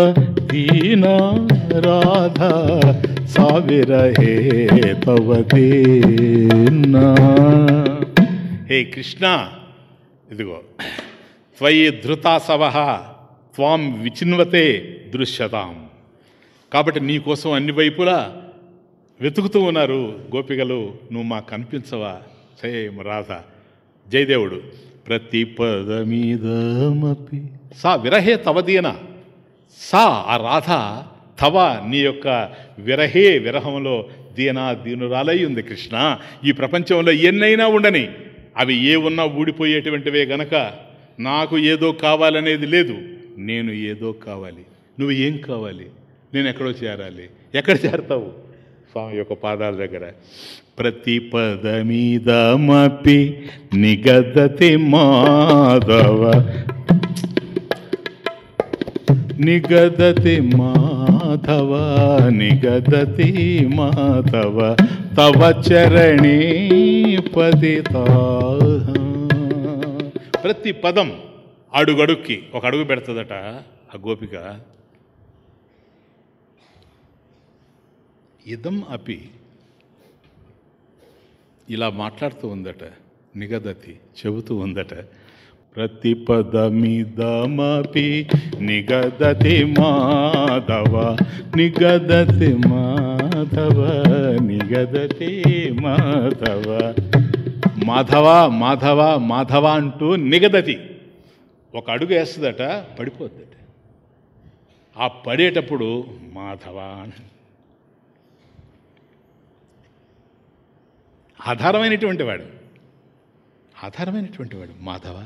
దీన రాధా సావిరహే తవ దీన. హే కృష్ణ, ఇదిగో త్వయి ధృతాసవః త్వాం విచిన్వతే దృశ్యతాం. కాబట్టి నీకోసం అన్ని వైపులా వెతుకుతూ ఉన్నారు గోపికలు, నువ్వు మాకు కనిపించవా సేమ్ రాధ. జయదేవుడు ప్రతి పదమీదమపి సా విరహే తవదీన. సా ఆ రాధ తవ నీ యొక్క విరహే విరహంలో దీనురాలై ఉంది కృష్ణ. ఈ ప్రపంచంలో ఎన్నైనా ఉండని, అవి ఏ ఉన్నా ఊడిపోయేటువంటివే గనక నాకు ఏదో కావాలనేది లేదు. నేను ఏదో కావాలి. నువ్వు ఏం కావాలి? నేను ఎక్కడో చేరాలి. ఎక్కడ చేరతావు? స్వామి యొక్క పాదాల దగ్గర. ప్రతి పదమీదమపి నిగదతి మాధవ నిగదతి మాధవ నిగదతి మాధవ తవ చరణే పతితా. ప్రతి పదం అడుగడుక్కి ఒక అడుగు పెడుతుందట ఆ గోపిక. ఇదం అపి ఇలా మాట్లాడుతూ ఉందట, నిగదతి చెబుతూ ఉందట. ప్రతి పదమిదమపి నిగదతి మాధవ నిగదతి మాధవ నిగదతి మాధవ. మాధవ మాధవ మాధవ అంటూ నిగదతి ఒక అడుగు వేస్తుందట, పడిపోద్దట. ఆ పడేటప్పుడు మాధవ ఆధారమైనటువంటి వాడు మాధవ.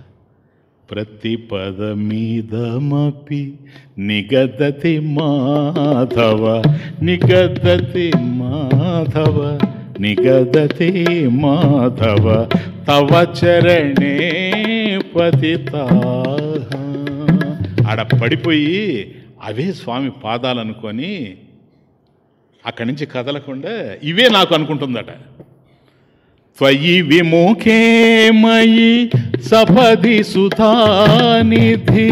ప్రతి పదమీదమపి నిగదతి మాధవ నిగదతి మా మాధవ నిగదతే మాధవ తవ చరణే పతితా. ఆడ పడిపోయి అవే స్వామి పాదాలనుకొని అక్కడి నుంచి కదలకుండా ఇవే నాకు అనుకుంటుందట. త్వయి విముఖే మయి సపది సుధానిధి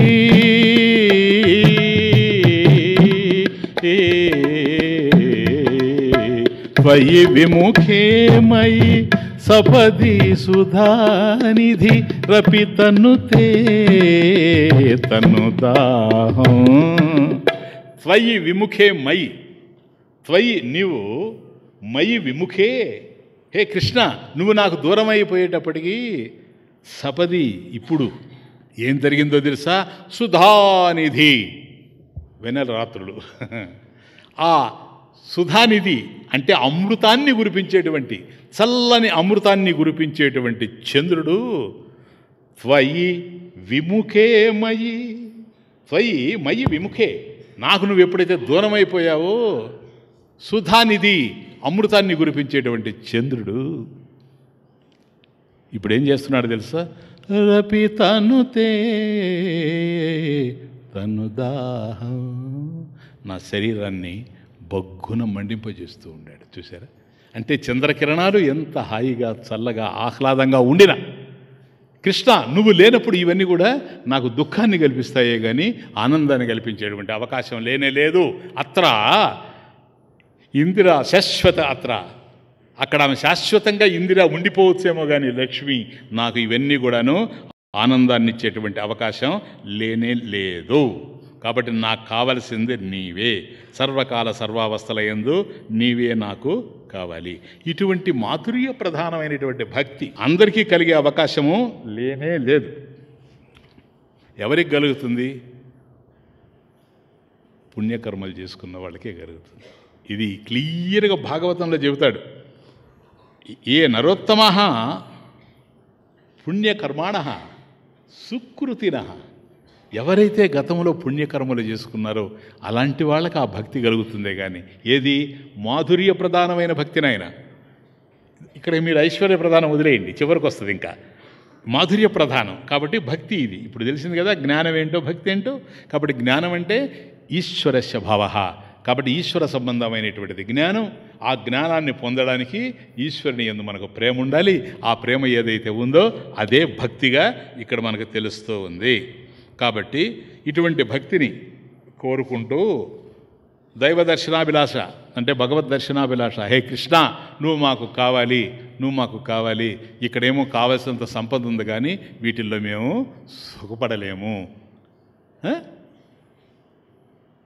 త్వయి విముఖే మయి సపది సుధానిధి రపి తన్నుతే తన్నుదాహం. త్వయి విముఖే మయి, త్వయి నీవు, మయి విముఖే హే కృష్ణ నువ్వు నాకు దూరం అయిపోయేటప్పటికీ సపది ఇప్పుడు ఏం జరిగిందో తెలుసా? సుధానిధి వెన్నెల రాత్రులు. ఆ సుధానిధి అంటే అమృతాన్ని కురిపించేటువంటి, చల్లని అమృతాన్ని కురిపించేటువంటి చంద్రుడు త్వయి విముఖే మయి, త్వయి మయి విముఖే, నాకు నువ్వు ఎప్పుడైతే దూరం అయిపోయావో సుధానిధి అమృతాన్ని కురిపించేటువంటి చంద్రుడు ఇప్పుడు ఏం చేస్తున్నాడు తెలుసా? రపి తనుతే తనుదాహం, నా శరీరాన్ని బొగ్గున మండింపజేస్తూ ఉండాడు. చూసారా? అంటే చంద్రకిరణాలు ఎంత హాయిగా చల్లగా ఆహ్లాదంగా ఉండినా కృష్ణ నువ్వు లేనప్పుడు ఇవన్నీ కూడా నాకు దుఃఖాన్ని కల్పిస్తాయే కానీ ఆనందాన్ని కల్పించేటువంటి అవకాశం లేనే లేదు. అత్ర ఇందిర శాశ్వత, అత్ర అక్కడ ఆమె శాశ్వతంగా ఇందిర ఉండిపోవచ్చేమో కానీ లక్ష్మి నాకు ఇవన్నీ కూడాను ఆనందాన్ని ఇచ్చేటువంటి అవకాశం లేనే లేదు. కాబట్టి నాకు కావలసింది నీవే, సర్వకాల సర్వావస్థల యందు నీవే నాకు కావాలి. ఇటువంటి మాధుర్య ప్రధానమైనటువంటి భక్తి అందరికీ కలిగే అవకాశము లేనే లేదు. ఎవరికి కలుగుతుంది? పుణ్యకర్మలు చేసుకున్న వాళ్ళకే కలుగుతుంది. ఇది క్లియర్గా భాగవతంలో చెబుతాడు. ఏ నరోత్తమ పుణ్యకర్మాణ సుకృతిన, ఎవరైతే గతంలో పుణ్యకర్మలు చేసుకున్నారో అలాంటి వాళ్ళకి ఆ భక్తి కలుగుతుందే కానీ ఏది మాధుర్య ప్రధానమైన భక్తినైనా. ఇక్కడ మీరు ఐశ్వర్య ప్రధానం వదిలేయండి, చివరికి వస్తుంది ఇంకా మాధుర్య ప్రధానం. కాబట్టి భక్తి ఇది ఇప్పుడు తెలిసింది కదా, జ్ఞానం ఏంటో భక్తి ఏంటో. కాబట్టి జ్ఞానం అంటే ఈశ్వరస్య భావ, కాబట్టి ఈశ్వర సంబంధమైనటువంటిది జ్ఞానం. ఆ జ్ఞానాన్ని పొందడానికి ఈశ్వరుని యందు మనకు ప్రేమ ఉండాలి. ఆ ప్రేమ ఏదైతే ఉందో అదే భక్తిగా ఇక్కడ మనకు తెలుస్తూ ఉంది. కాబట్టి ఇటువంటి భక్తిని కోరుకుంటూ దైవ దర్శనాభిలాష అంటే భగవద్ దర్శనాభిలాష, హే కృష్ణ నువ్వు మాకు కావాలి, నువ్వు మాకు కావాలి. ఇక్కడేమో కావలసినంత సంపద ఉంది కానీ వీటిల్లో మేము సుఖపడలేము.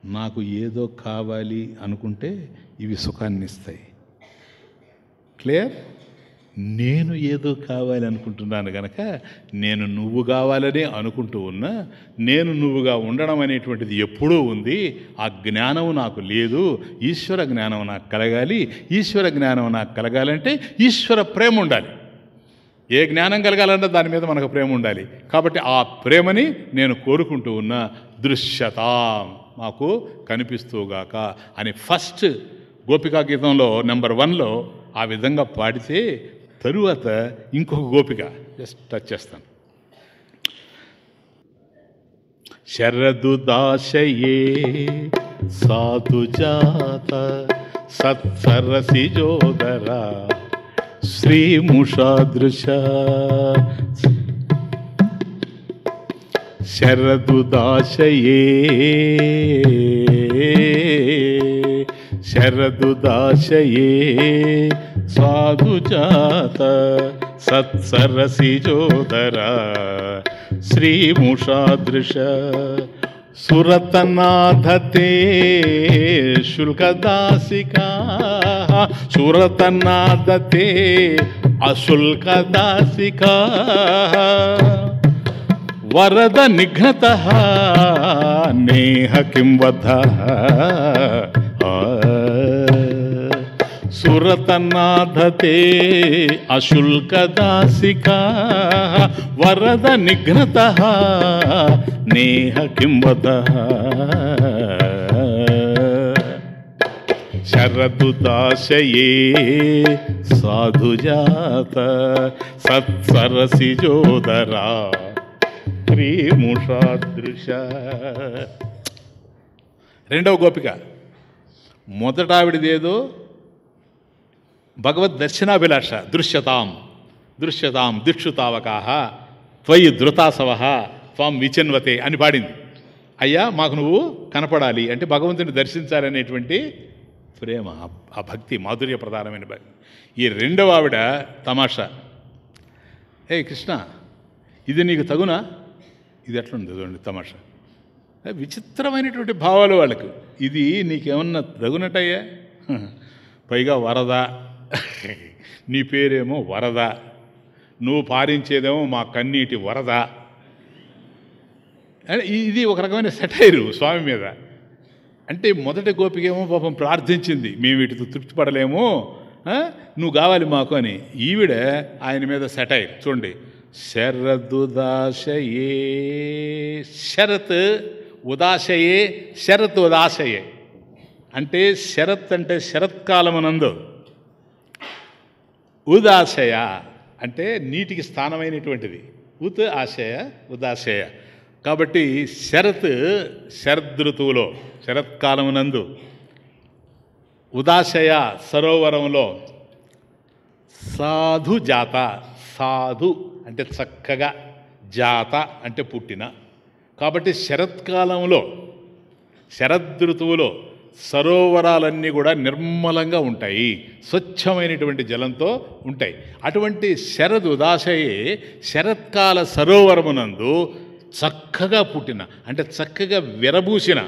నాకు ఏదో కావాలి అనుకుంటే ఇవి సుఖాన్ని ఇస్తాయి. క్లియర్? నేను ఏదో కావాలి అనుకుంటున్నాను కనుక నేను నువ్వు కావాలనే అనుకుంటూ ఉన్నా, నేను నువ్వుగా ఉండడం అనేటువంటిది ఎప్పుడూ ఉంది. ఆ జ్ఞానం నాకు లేదు. ఈశ్వర జ్ఞానం నాకు కలగాలి. ఈశ్వర జ్ఞానం నాకు కలగాలంటే ఈశ్వర ప్రేమ ఉండాలి. ఏ జ్ఞానం కలగాలంటే దాని మీద మనకు ప్రేమ ఉండాలి. కాబట్టి ఆ ప్రేమని నేను కోరుకుంటూ ఉన్నా. దృశ్యత మాకు కనిపిస్తూగాక అని ఫస్ట్ గోపికా గీతంలో నెంబర్ 1లో ఆ విధంగా పాడితే తరువాత ఇంకొక గోపిక జస్ట్ టచ్ చేస్తాను. శరదుదాశయే సాధుజాత సత్సరసిజోదర శ్రీముషాదృశ. శరదుదాశయే శరదుదాశయే సాధుజాత సత్సరసిజోదర శ్రీముషాదృశ సురతనాథతే శుల్కదాసికా సురతనాథతే అశుల్కదాసికా వరద నిఘ్నత నేహ కిం వద సురతనాథతే అశుల్కదాసికా వరద నిఘ్నత నేహ కిం వద. శరదుదాశయే సాధుజాత సత్సరసిజోదరా శ్రీముషాదృశ. రెండవ గోపిక. మొదట ఆవిడదేదో భగవద్ దర్శనాభిలాష. దృశ్యతాం దృశ్యతాం దిక్షుతావకాహ త్వయి ధృతాసవః త్వం విచిన్వతే అని పాడింది. అయ్యా మాకు నువ్వు కనపడాలి అంటే భగవంతుని దర్శించాలనేటువంటి ప్రేమ, ఆ భక్తి మాధుర్య ప్రధానమైన భక్తి. ఈ రెండవ ఆవిడ తమాషా. ఏ కృష్ణ, ఇది నీకు తగునా? ఇది ఎట్లుంది చూడండి తమాషా. విచిత్రమైనటువంటి భావాలు వాళ్ళకు. ఇది నీకేమన్నా తగునట్టయ్యా? పైగా వరద, నీ పేరేమో వరద, నువ్వు పారించేదేమో మా కన్నీటి వరద. ఇది ఒక రకమైన సెటైరు స్వామి మీద. అంటే మొదటి గోపికేమో పాపం ప్రార్థించింది, మేము వీటితో తృప్తిపడలేము, నువ్వు కావాలి మాకు అని. ఈవిడ ఆయన మీద సెటైర్ చూడండి. శరదుదాశయే, శరత్ ఉదాశయే, శరత్ ఉదాశయే అంటే శరత్ అంటే శరత్కాలమునందు, ఉదాశయ అంటే నీటికి స్థానమైనటువంటిది, ఉత్ ఆశయ ఉదాశయ. కాబట్టి శరత్ శరదృతువులో శరత్కాలమునందు, ఉదాశయ సరోవరంలో, సాధు జాత, సాధు అంటే చక్కగా, జాత అంటే పుట్టిన. కాబట్టి శరత్కాలంలో శరదృతువులో సరోవరాలన్నీ కూడా నిర్మలంగా ఉంటాయి, స్వచ్ఛమైనటువంటి జలంతో ఉంటాయి. అటువంటి శరద్ ఉదాశయే శరత్కాల సరోవరమునందు చక్కగా పుట్టిన అంటే చక్కగా విరబూసిన,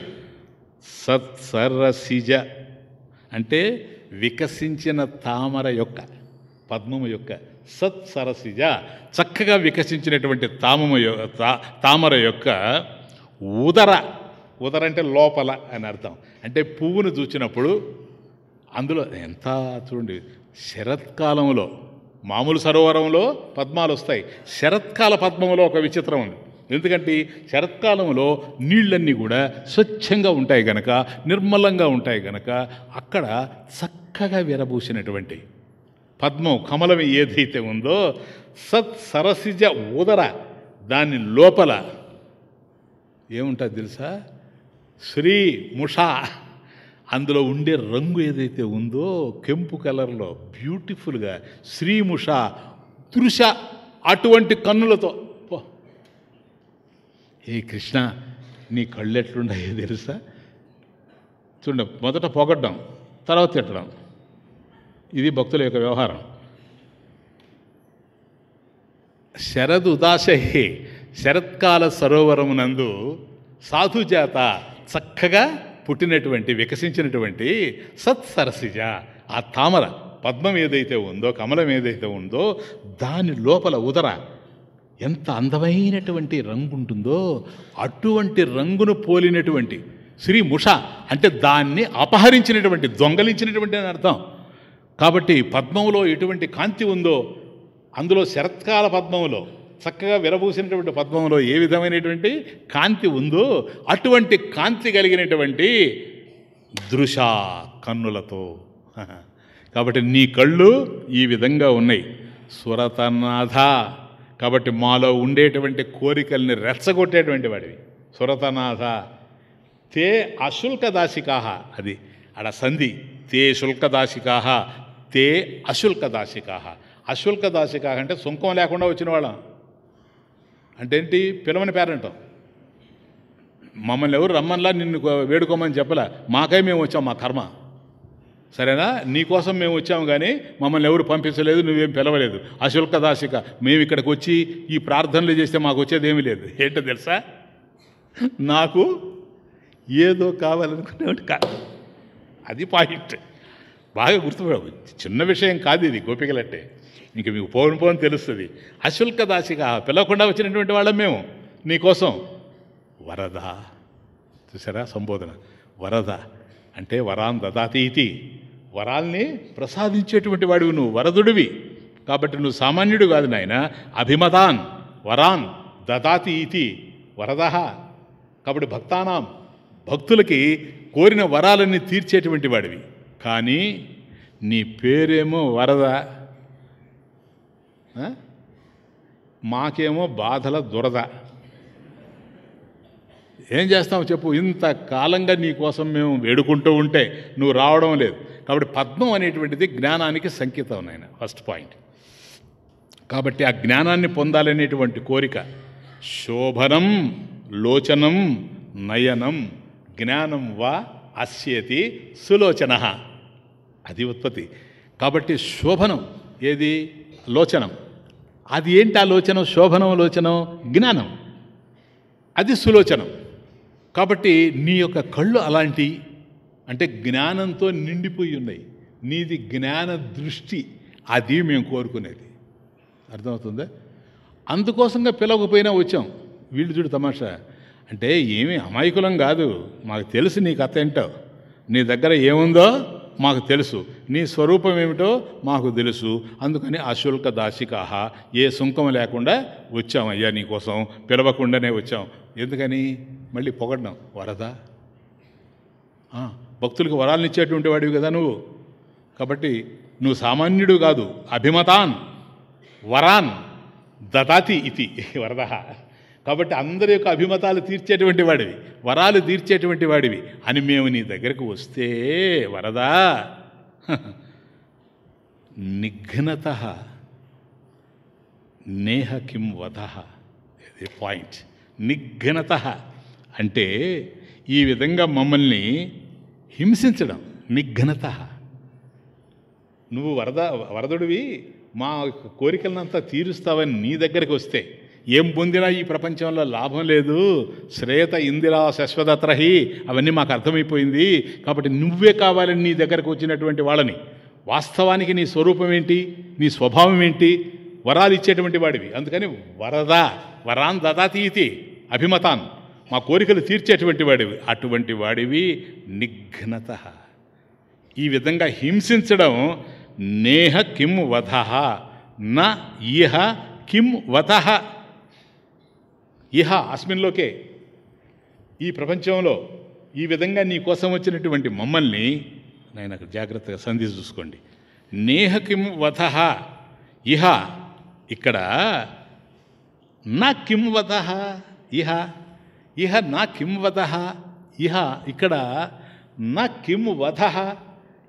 సత్సరసిజ అంటే వికసించిన తామర యొక్క, పద్మము యొక్క, సత్సరసిజ చక్కగా వికసించినటువంటి తామర యొక్క ఉదర, ఉదర అంటే లోపల అని అర్థం. అంటే పువ్వును చూచినప్పుడు అందులో ఎంత చూడండి, శరత్కాలంలో మామూలు సరోవరంలో పద్మాలు వస్తాయి, శరత్కాల పద్మంలో ఒక విచిత్రం ఉంది. ఎందుకంటే శరత్కాలంలో నీళ్ళన్నీ కూడా స్వచ్ఛంగా ఉంటాయి గనక, నిర్మలంగా ఉంటాయి గనక అక్కడ చక్కగా విరబూసినటువంటి పద్మం కమలం ఏదైతే ఉందో సత్సరసిజ ఉదర, దాని లోపల ఏముంటుంది తెలుసా? శ్రీ ముషా, అందులో ఉండే రంగు ఏదైతే ఉందో కెంపు కలర్లో బ్యూటిఫుల్గా శ్రీముష దృశ, అటువంటి కన్నులతో. ఏ కృష్ణ, నీ కళ్ళు ఎట్లుండాయో తెలుసా? చూడ, మొదట పొగడ్డం, తర్వాత తిట్టడం, ఇది భక్తుల యొక్క వ్యవహారం. శరద్ ఉదాశహే శరత్కాల సరోవరమునందు సాధుజాత చక్కగా పుట్టినటువంటి వికసించినటువంటి సత్సరసిజ, ఆ తామర పద్మం ఏదైతే ఉందో, కమలం ఏదైతే ఉందో దాని లోపల ఉదర ఎంత అందమైనటువంటి రంగు ఉంటుందో అటువంటి రంగును పోలినటువంటి శ్రీ ముష అంటే దాన్ని అపహరించినటువంటి, దొంగలించినటువంటి అని అర్థం. కాబట్టి పద్మంలో ఎటువంటి కాంతి ఉందో, అందులో శరత్కాల పద్మంలో చక్కగా విరబూసినటువంటి పద్మంలో ఏ విధమైనటువంటి కాంతి ఉందో అటువంటి కాంతి కలిగినటువంటి దృశ కన్నులతో. కాబట్టి నీ కళ్ళు ఈ విధంగా ఉన్నాయి. సురతనాథ, కాబట్టి మాలో ఉండేటువంటి కోరికల్ని రెచ్చగొట్టేటువంటి వాడివి సురతనాథ. తే అశుల్కదాసికాహ, అది అడ సంధి. తే శుల్కదాసికాహ, తే అశుల్కదాసికాహ. అశుల్కదాసికాహ అంటే సుంకం లేకుండా వచ్చిన వాళ్ళం అంటే ఏంటి? పిలవని పేరంటాం. మమ్మల్ని ఎవరు రమ్మన్లా, నిన్ను వేడుకోమని చెప్పలే, మాకై మేము వచ్చాం, మా కర్మ. సరేనా? నీకోసం మేము వచ్చాము కానీ మమ్మల్ని ఎవరు పంపించలేదు, నువ్వేం పిలవలేదు. అశుల్కదాసిక, మేము ఇక్కడికి వచ్చి ఈ ప్రార్థనలు చేస్తే మాకు వచ్చేది ఏమీ లేదు. ఏంటో తెలుసా? నాకు ఏదో కావాలనుకునేవాడు కాదు. అది పాయింట్. బాగా గుర్తుపడ, చిన్న విషయం కాదు ఇది. గోపికలంటే ఇంక మీకు పోను తెలుస్తుంది. అశుల్కదాసిక, పిలవకుండా వచ్చినటువంటి వాళ్ళం మేము నీకోసం. వరద, చూసారా సంబోధన? వరద అంటే వరాన్ దదాతి ఇతి, వరాల్ని ప్రసాదించేటువంటి వాడివి నువ్వు, వరదుడివి. కాబట్టి నువ్వు సామాన్యుడు కాదు నాయన. అభిమతాన్ వరాన్ దదాతి ఇతి వరద. కాబట్టి భక్తానాం, భక్తులకి కోరిన వరాలన్నీ తీర్చేటువంటి వాడివి. కానీ నీ పేరేమో వరద, మాకేమో బాధల దురద. ఏం చేస్తావు చెప్పు? ఇంతకాలంగా నీ కోసం మేము వేడుకుంటూ ఉంటే నువ్వు రావడం లేదు. కాబట్టి పద్మం అనేటువంటిది జ్ఞానానికి సంకేతం నాయన, ఫస్ట్ పాయింట్. కాబట్టి ఆ జ్ఞానాన్ని పొందాలనేటువంటి కోరిక. శోభనం లోచనం నయనం జ్ఞానం వా అస్యేతి సులోచన, అది ఉత్పత్తి. కాబట్టి శోభనం ఏది? లోచనం. అది ఏంటి? ఆ లోచనం, శోభనం లోచనం జ్ఞానం, అది సులోచనం. కాబట్టి నీ యొక్క కళ్ళు అలాంటి, అంటే జ్ఞానంతో నిండిపోయి ఉన్నాయి. నీది జ్ఞాన దృష్టి, అది మేము కోరుకునేది. అర్థమవుతుందా? అందుకోసంగా పిలవకపోయినా వచ్చాం. వీళ్ళు చూడు తమాషా. అంటే ఏమీ అమాయకులం కాదు, మాకు తెలుసు నీ కథ ఏంటో, నీ దగ్గర ఏముందో మాకు తెలుసు, నీ స్వరూపం ఏమిటో మాకు తెలుసు. అందుకని అశుల్క దాసికాహ, ఏ సుంకం లేకుండా వచ్చాం అయ్యా, నీకోసం పిలవకుండానే వచ్చాం. ఎందుకని? మళ్ళీ పొగడ్డం. వరదా, భక్తులకు వరాలను ఇచ్చేటువంటి వాడివి కదా నువ్వు. కాబట్టి నువ్వు సామాన్యుడు కాదు. అభిమతాన్ వరాన్ దదాతి ఇది వరద. కాబట్టి అందరి యొక్క అభిమతాలు తీర్చేటువంటి వాడివి, వరాలు తీర్చేటువంటి వాడివి అని మేము నీ దగ్గరకు వస్తే వరదా నిఘ్నత నేహ కిం వద. ఇది పాయింట్. నిఘ్నత అంటే ఈ విధంగా మమ్మల్ని హింసించడం. నిఘ్నత. నువ్వు వరదుడివి, మా కోరికలనంతా తీరుస్తావని నీ దగ్గరికి వస్తే ఏం పొందినా ఈ ప్రపంచంలో లాభం లేదు. శ్రేయత ఇందిరా శశ్వతత్రహి, అవన్నీ మాకు అర్థమైపోయింది. కాబట్టి నువ్వే కావాలని నీ దగ్గరకు వచ్చినటువంటి వాళ్ళని. వాస్తవానికి నీ స్వరూపం ఏంటి? నీ స్వభావం ఏంటి? వరాలు ఇచ్చేటువంటి వాడివి. అందుకని వరదా వరాన్ దదాతి ఇది అభిమతాన్, మా కోరికలు తీర్చేటువంటి వాడివి. అటువంటి వాడివి నిఘ్నత. ఈ విధంగా హింసించడం. నేహ కిం వధ నా ఇహ కిం వధ. ఇహ అస్మిన్లోకే, ఈ ప్రపంచంలో ఈ విధంగా నీ కోసం వచ్చినటువంటి మమ్మల్ని నేను జాగ్రత్తగా సంధి చూసుకోండి. నేహ కిం వధ ఇహ, ఇక్కడ నా కిం వధ ఇహ, ఇహ నా కిం వధ ఇహ, ఇక్కడ నా కిం వధ.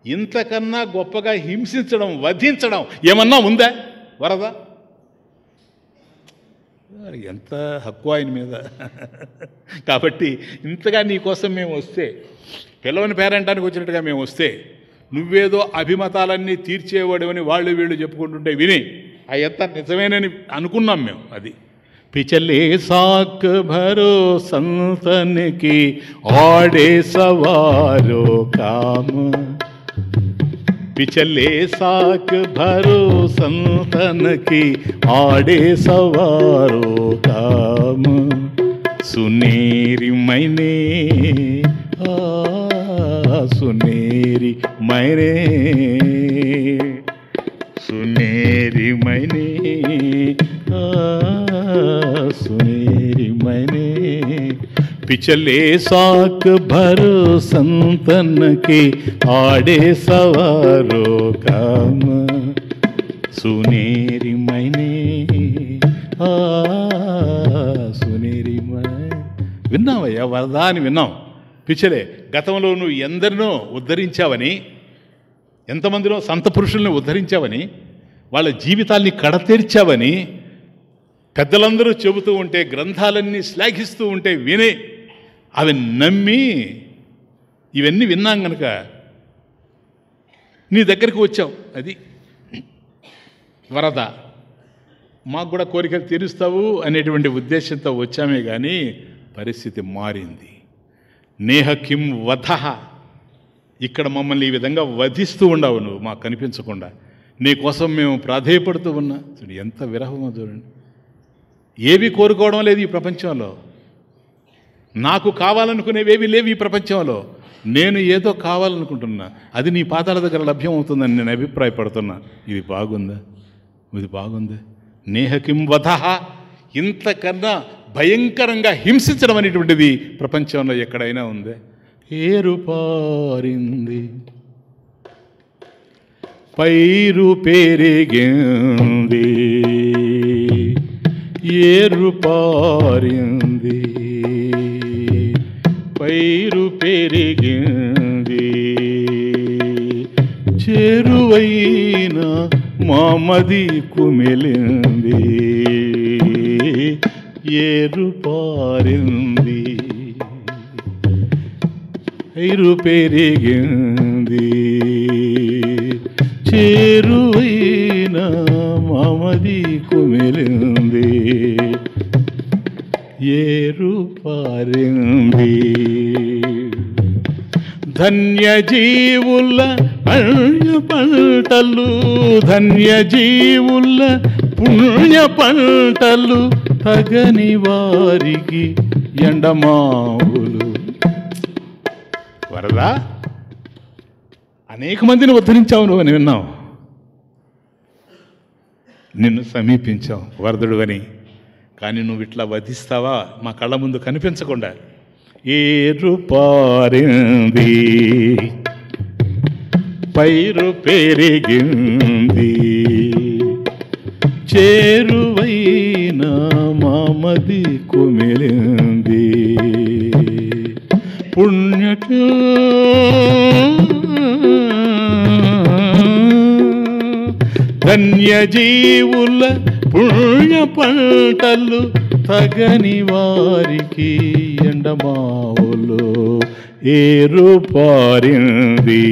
ఇంతకన్నా గొప్పగా హింసించడం, వధించడం ఏమన్నా ఉందా వరద? ఎంత హక్కు ఆయన మీద. కాబట్టి ఇంతగా నీ కోసం మేము వస్తే, పిల్లవని పేరంటానికి వచ్చినట్టుగా మేము వస్తే, నువ్వేదో అభిమతాలన్నీ తీర్చేవాడవని వాళ్ళు వీళ్ళు చెప్పుకుంటుంటే విని ఆ ఎంత నిజమేనని అనుకున్నాం మేము. అది పిచలే సాక్ భరో సంతనికి ఆడే సవారో కామ, पिछले साक भरो संतन की आड़े सवारो काम, सुनेरी मैंने सुनेरी मैंने सुनेरी मैंने सुनेरी मैंने पिछले साक भरो संतन के आड़े सवारो काम, सुनेरी मैंने सुनेरी मैं. విన్నావయ్యా వరదా అని విన్నాం. పిచ్చలే గతంలో నువ్వు ఎందరినో ఉద్ధరించావని, ఎంతమందినో సంత పురుషుల్ని ఉద్ధరించావని, వాళ్ళ జీవితాల్ని కడతీర్చావని పెద్దలందరూ చెబుతూ ఉంటే, గ్రంథాలన్నీ శ్లాఘిస్తూ ఉంటే వినే అవి నమ్మి ఇవన్నీ విన్నాం కనుక నీ దగ్గరికి వచ్చాం. అది వరద. మాకు కూడా కోరికలు తీరుస్తావు అనేటువంటి ఉద్దేశంతో వచ్చామే కానీ పరిస్థితి మారింది. నేహ కిం వధ, ఇక్కడ మమ్మల్ని ఈ విధంగా వధిస్తూ ఉండవు నువ్వు మాకు కనిపించకుండా. నీ కోసం మేము ప్రాధేయపడుతూ ఉన్నా. ఎంత విరహమో చూడండి. ఏవి కోరుకోవడం లేదు ఈ ప్రపంచంలో. నాకు కావాలనుకునేవేవి లేవు ఈ ప్రపంచంలో. నేను ఏదో కావాలనుకుంటున్నా, అది నీ పాదాల దగ్గర లభ్యం అవుతుందని నేను అభిప్రాయపడుతున్నా. ఇది బాగుందా? ఇది బాగుందా? నేహ కిం వధ, ఇంతకన్నా భయంకరంగా హింసించడం అనేటువంటిది ప్రపంచంలో ఎక్కడైనా ఉందే? ఏరుపారింది పైరు పెరిగింది, ఏరు పారింది. పైరు పెరిగింది, చేరువైన మామది కుమిలింది, ఏరు పారింది. పైరు పెరిగింది, చేరువైన మామది కుమిలింది, ఏరు పారింది. ధన్యజీవుల పుణ్య పంటలు, ధన్యజీవుల పుణ్య పంటలు, తగని వారికి ఎండమావులు. వరదా, అనేక మందిని ఉద్ధరించావు నువ్వు అని విన్నావు. నిన్ను సమీపించావు వరదుడు అని. కానీ నువ్వు ఇట్లా వధిస్తావా మా కళ్ళ ముందు కనిపించకుండా. ఏరు పారింది, పైరు పెరిగింది, చేరువైన మామది కుమిలింది, పుణ్యకు ధన్యజీవుల పుణ్య పంటలు, తగని వారికి ఎండమావులు, ఏరు పారింది,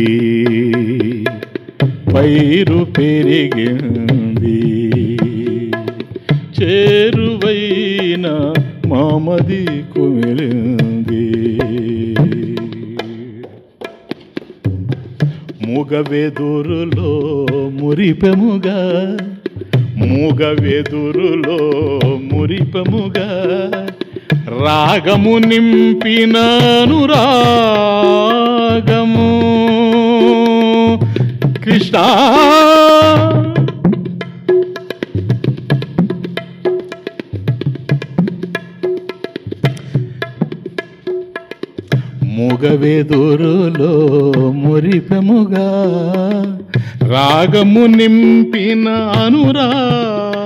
పైరు పెరిగింది, చేరువైన మామది కుమిలింది. మూగవెదురులో మురిపెముగా, మూగవెదురులో మురిపెముగా, రాగము నింపినాను రాగము. కృష్ణ మూగవెదురులో మురిపెముగా, రాగము నింపిన అనురాగము.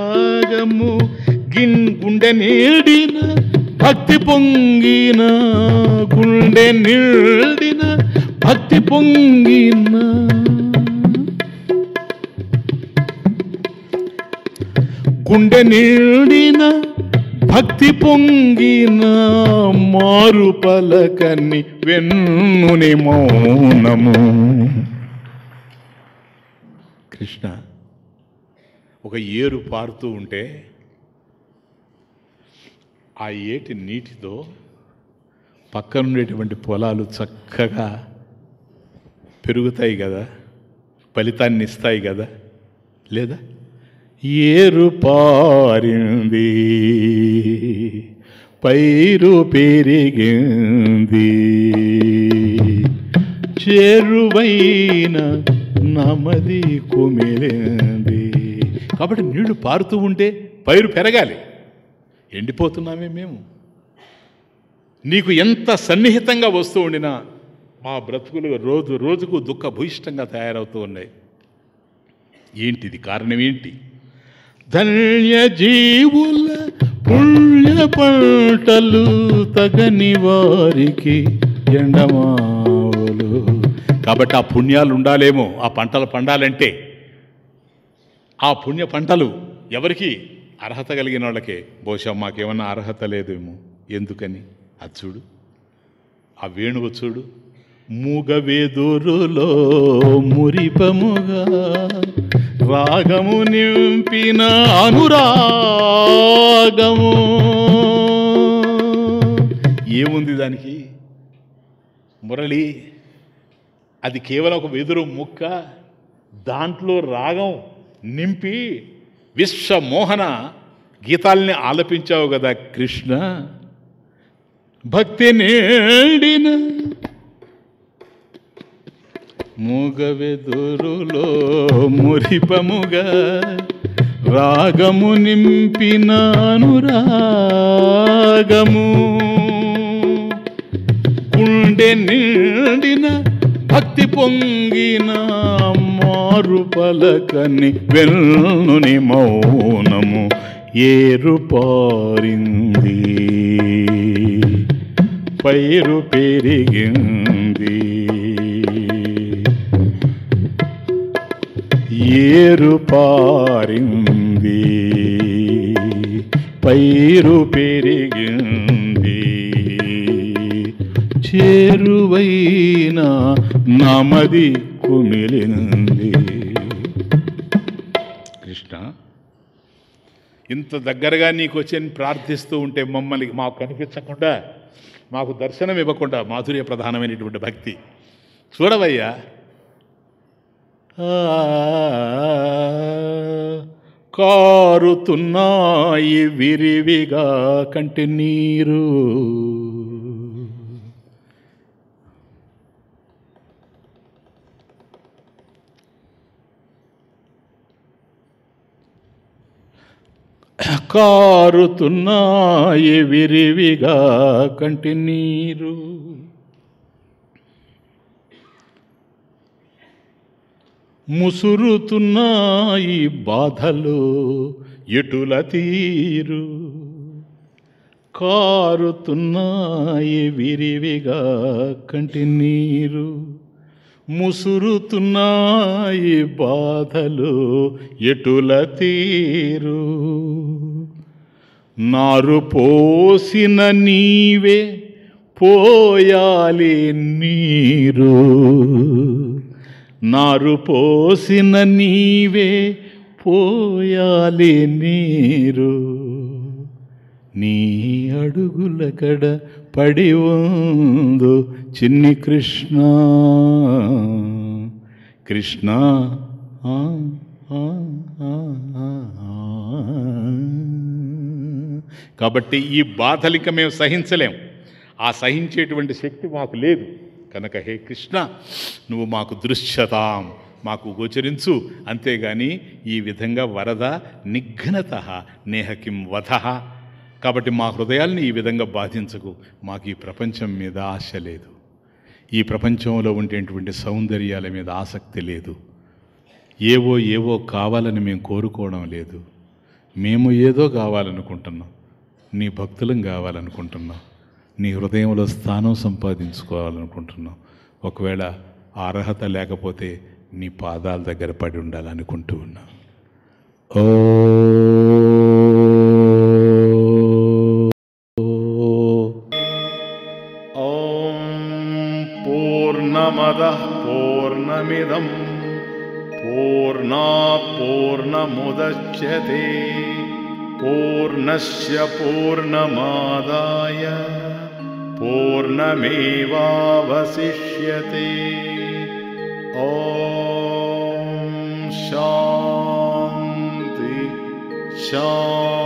గుండె నీడిన భక్తి పొంగిన, గుండె నీడిన భక్తి పొంగిన, గుండె నీడిన భక్తి పొంగిన, మారు పలకని వెన్నుని మౌనము. కృష్ణ, ఒక ఏరు పారుతూ ఉంటే ఆ ఏటి నీటితో పక్కనుండేటువంటి పొలాలు చక్కగా పెరుగుతాయి కదా, ఫలితాన్ని ఇస్తాయి కదా, లేదా? ఏరు పారింది, పైరు పెరిగింది, చేరువైన నమది కుమిలింది. కాబట్టి నీళ్లు పారుతూ ఉంటే పైరు పెరగాలి. ఎండిపోతున్నామే మేము. నీకు ఎంత సన్నిహితంగా వస్తూ ఉండినా మా బ్రతుకులు రోజు రోజుకు దుఃఖభూయిష్టంగా తయారవుతూ ఉన్నాయి. ఏంటిది? కారణం ఏంటి? ధన్యజీవుల పుణ్య పంటలు, తగని వారికి ఎండమావులు. కాబట్టి ఆ పుణ్యాలు ఉండాలేమో, ఆ పంటలు పండాలంటే. ఆ పుణ్య పంటలు ఎవరికి? అర్హత కలిగిన వాళ్ళకే. బహుశా మాకేమన్నా అర్హత లేదేమో. ఎందుకని? అది చూడు, ఆ వేణువు చూడు. మూగవేదురులో మురిపముగా, రాగము నింపిన అనురాగము. ఏముంది దానికి? మురళి. అది కేవలం ఒక వెదురు ముక్క. దాంట్లో రాగం నింపి విశ్వమోహన గీతాల్ని ఆలపించావు కదా కృష్ణ. భక్తి నేడిన మూగవెదురులో మురిపముగా, రాగము నింపిన అనురాగము. గుండె నిండిన భక్తి పొంగిన మారు పలకని వెన్నుని మౌనము ఏరుపారింది, పైరు పెరిగింది. ఏరుపారింది, పైరు పెరిగింది. చేరువైన నమది కుమిలింది. కృష్ణ, ఇంత దగ్గరగా నీకు వచ్చి ప్రార్థిస్తూ ఉంటే మమ్మల్ని మాకు కనిపించకుండా, మాకు దర్శనం ఇవ్వకుండా, మాధుర్య ప్రధానమైనటువంటి భక్తి చూడవయ్యా. కారుతున్నాయి విరివిగా కంటి నీరు, కారుతున్నాయి విరివిగా కంటి నీరు. ముసురుతున్నాయి బాధలు ఎటుల తీరు, కారుతున్నాయి విరివిగా కంటి నీరు. ముసురుతున్నాయి బాధలు ఎటుల తీరు. నారు పోసిన నీవే పోయాలి నీరు, నారు పోసిన నీవే పోయాలి నీరు. నీ అడుగుల కడ పడి ఉందో చిన్ని కృష్ణ, కృష్ణ. కాబట్టి ఈ బాధలిక మేము సహించలేం, ఆ సహించేటువంటి శక్తి మాకు లేదు. కనుక హే కృష్ణ, నువ్వు మాకు దృశ్యతాం, మాకు గోచరించు. అంతేగాని ఈ విధంగా వరద నిఘ్నత నేహకిం వధ. కాబట్టి మా హృదయాల్ని ఈ విధంగా బాధించకు. మాకు ఈ ప్రపంచం మీద ఆశ లేదు, ఈ ప్రపంచంలో ఉండేటువంటి సౌందర్యాల మీద ఆసక్తి లేదు. ఏవో ఏవో కావాలని మేము కోరుకోవడం లేదు. మేము ఏదో కావాలనుకుంటున్నాం, నీ భక్తులం కావాలనుకుంటున్నాం, నీ హృదయంలో స్థానం సంపాదించుకోవాలనుకుంటున్నాం. ఒకవేళ ఆ అర్హత లేకపోతే నీ పాదాల దగ్గర పడి ఉండాలనుకుంటూ ఉన్నాం. ఓ పూర్ణమదః పూర్ణమిదం పూర్ణాత్ పూర్ణముదచ్యతే పూర్ణస్య పూర్ణమాదాయ పూర్ణమేవావశిష్యతే. ఓం శాంతి శాంతి.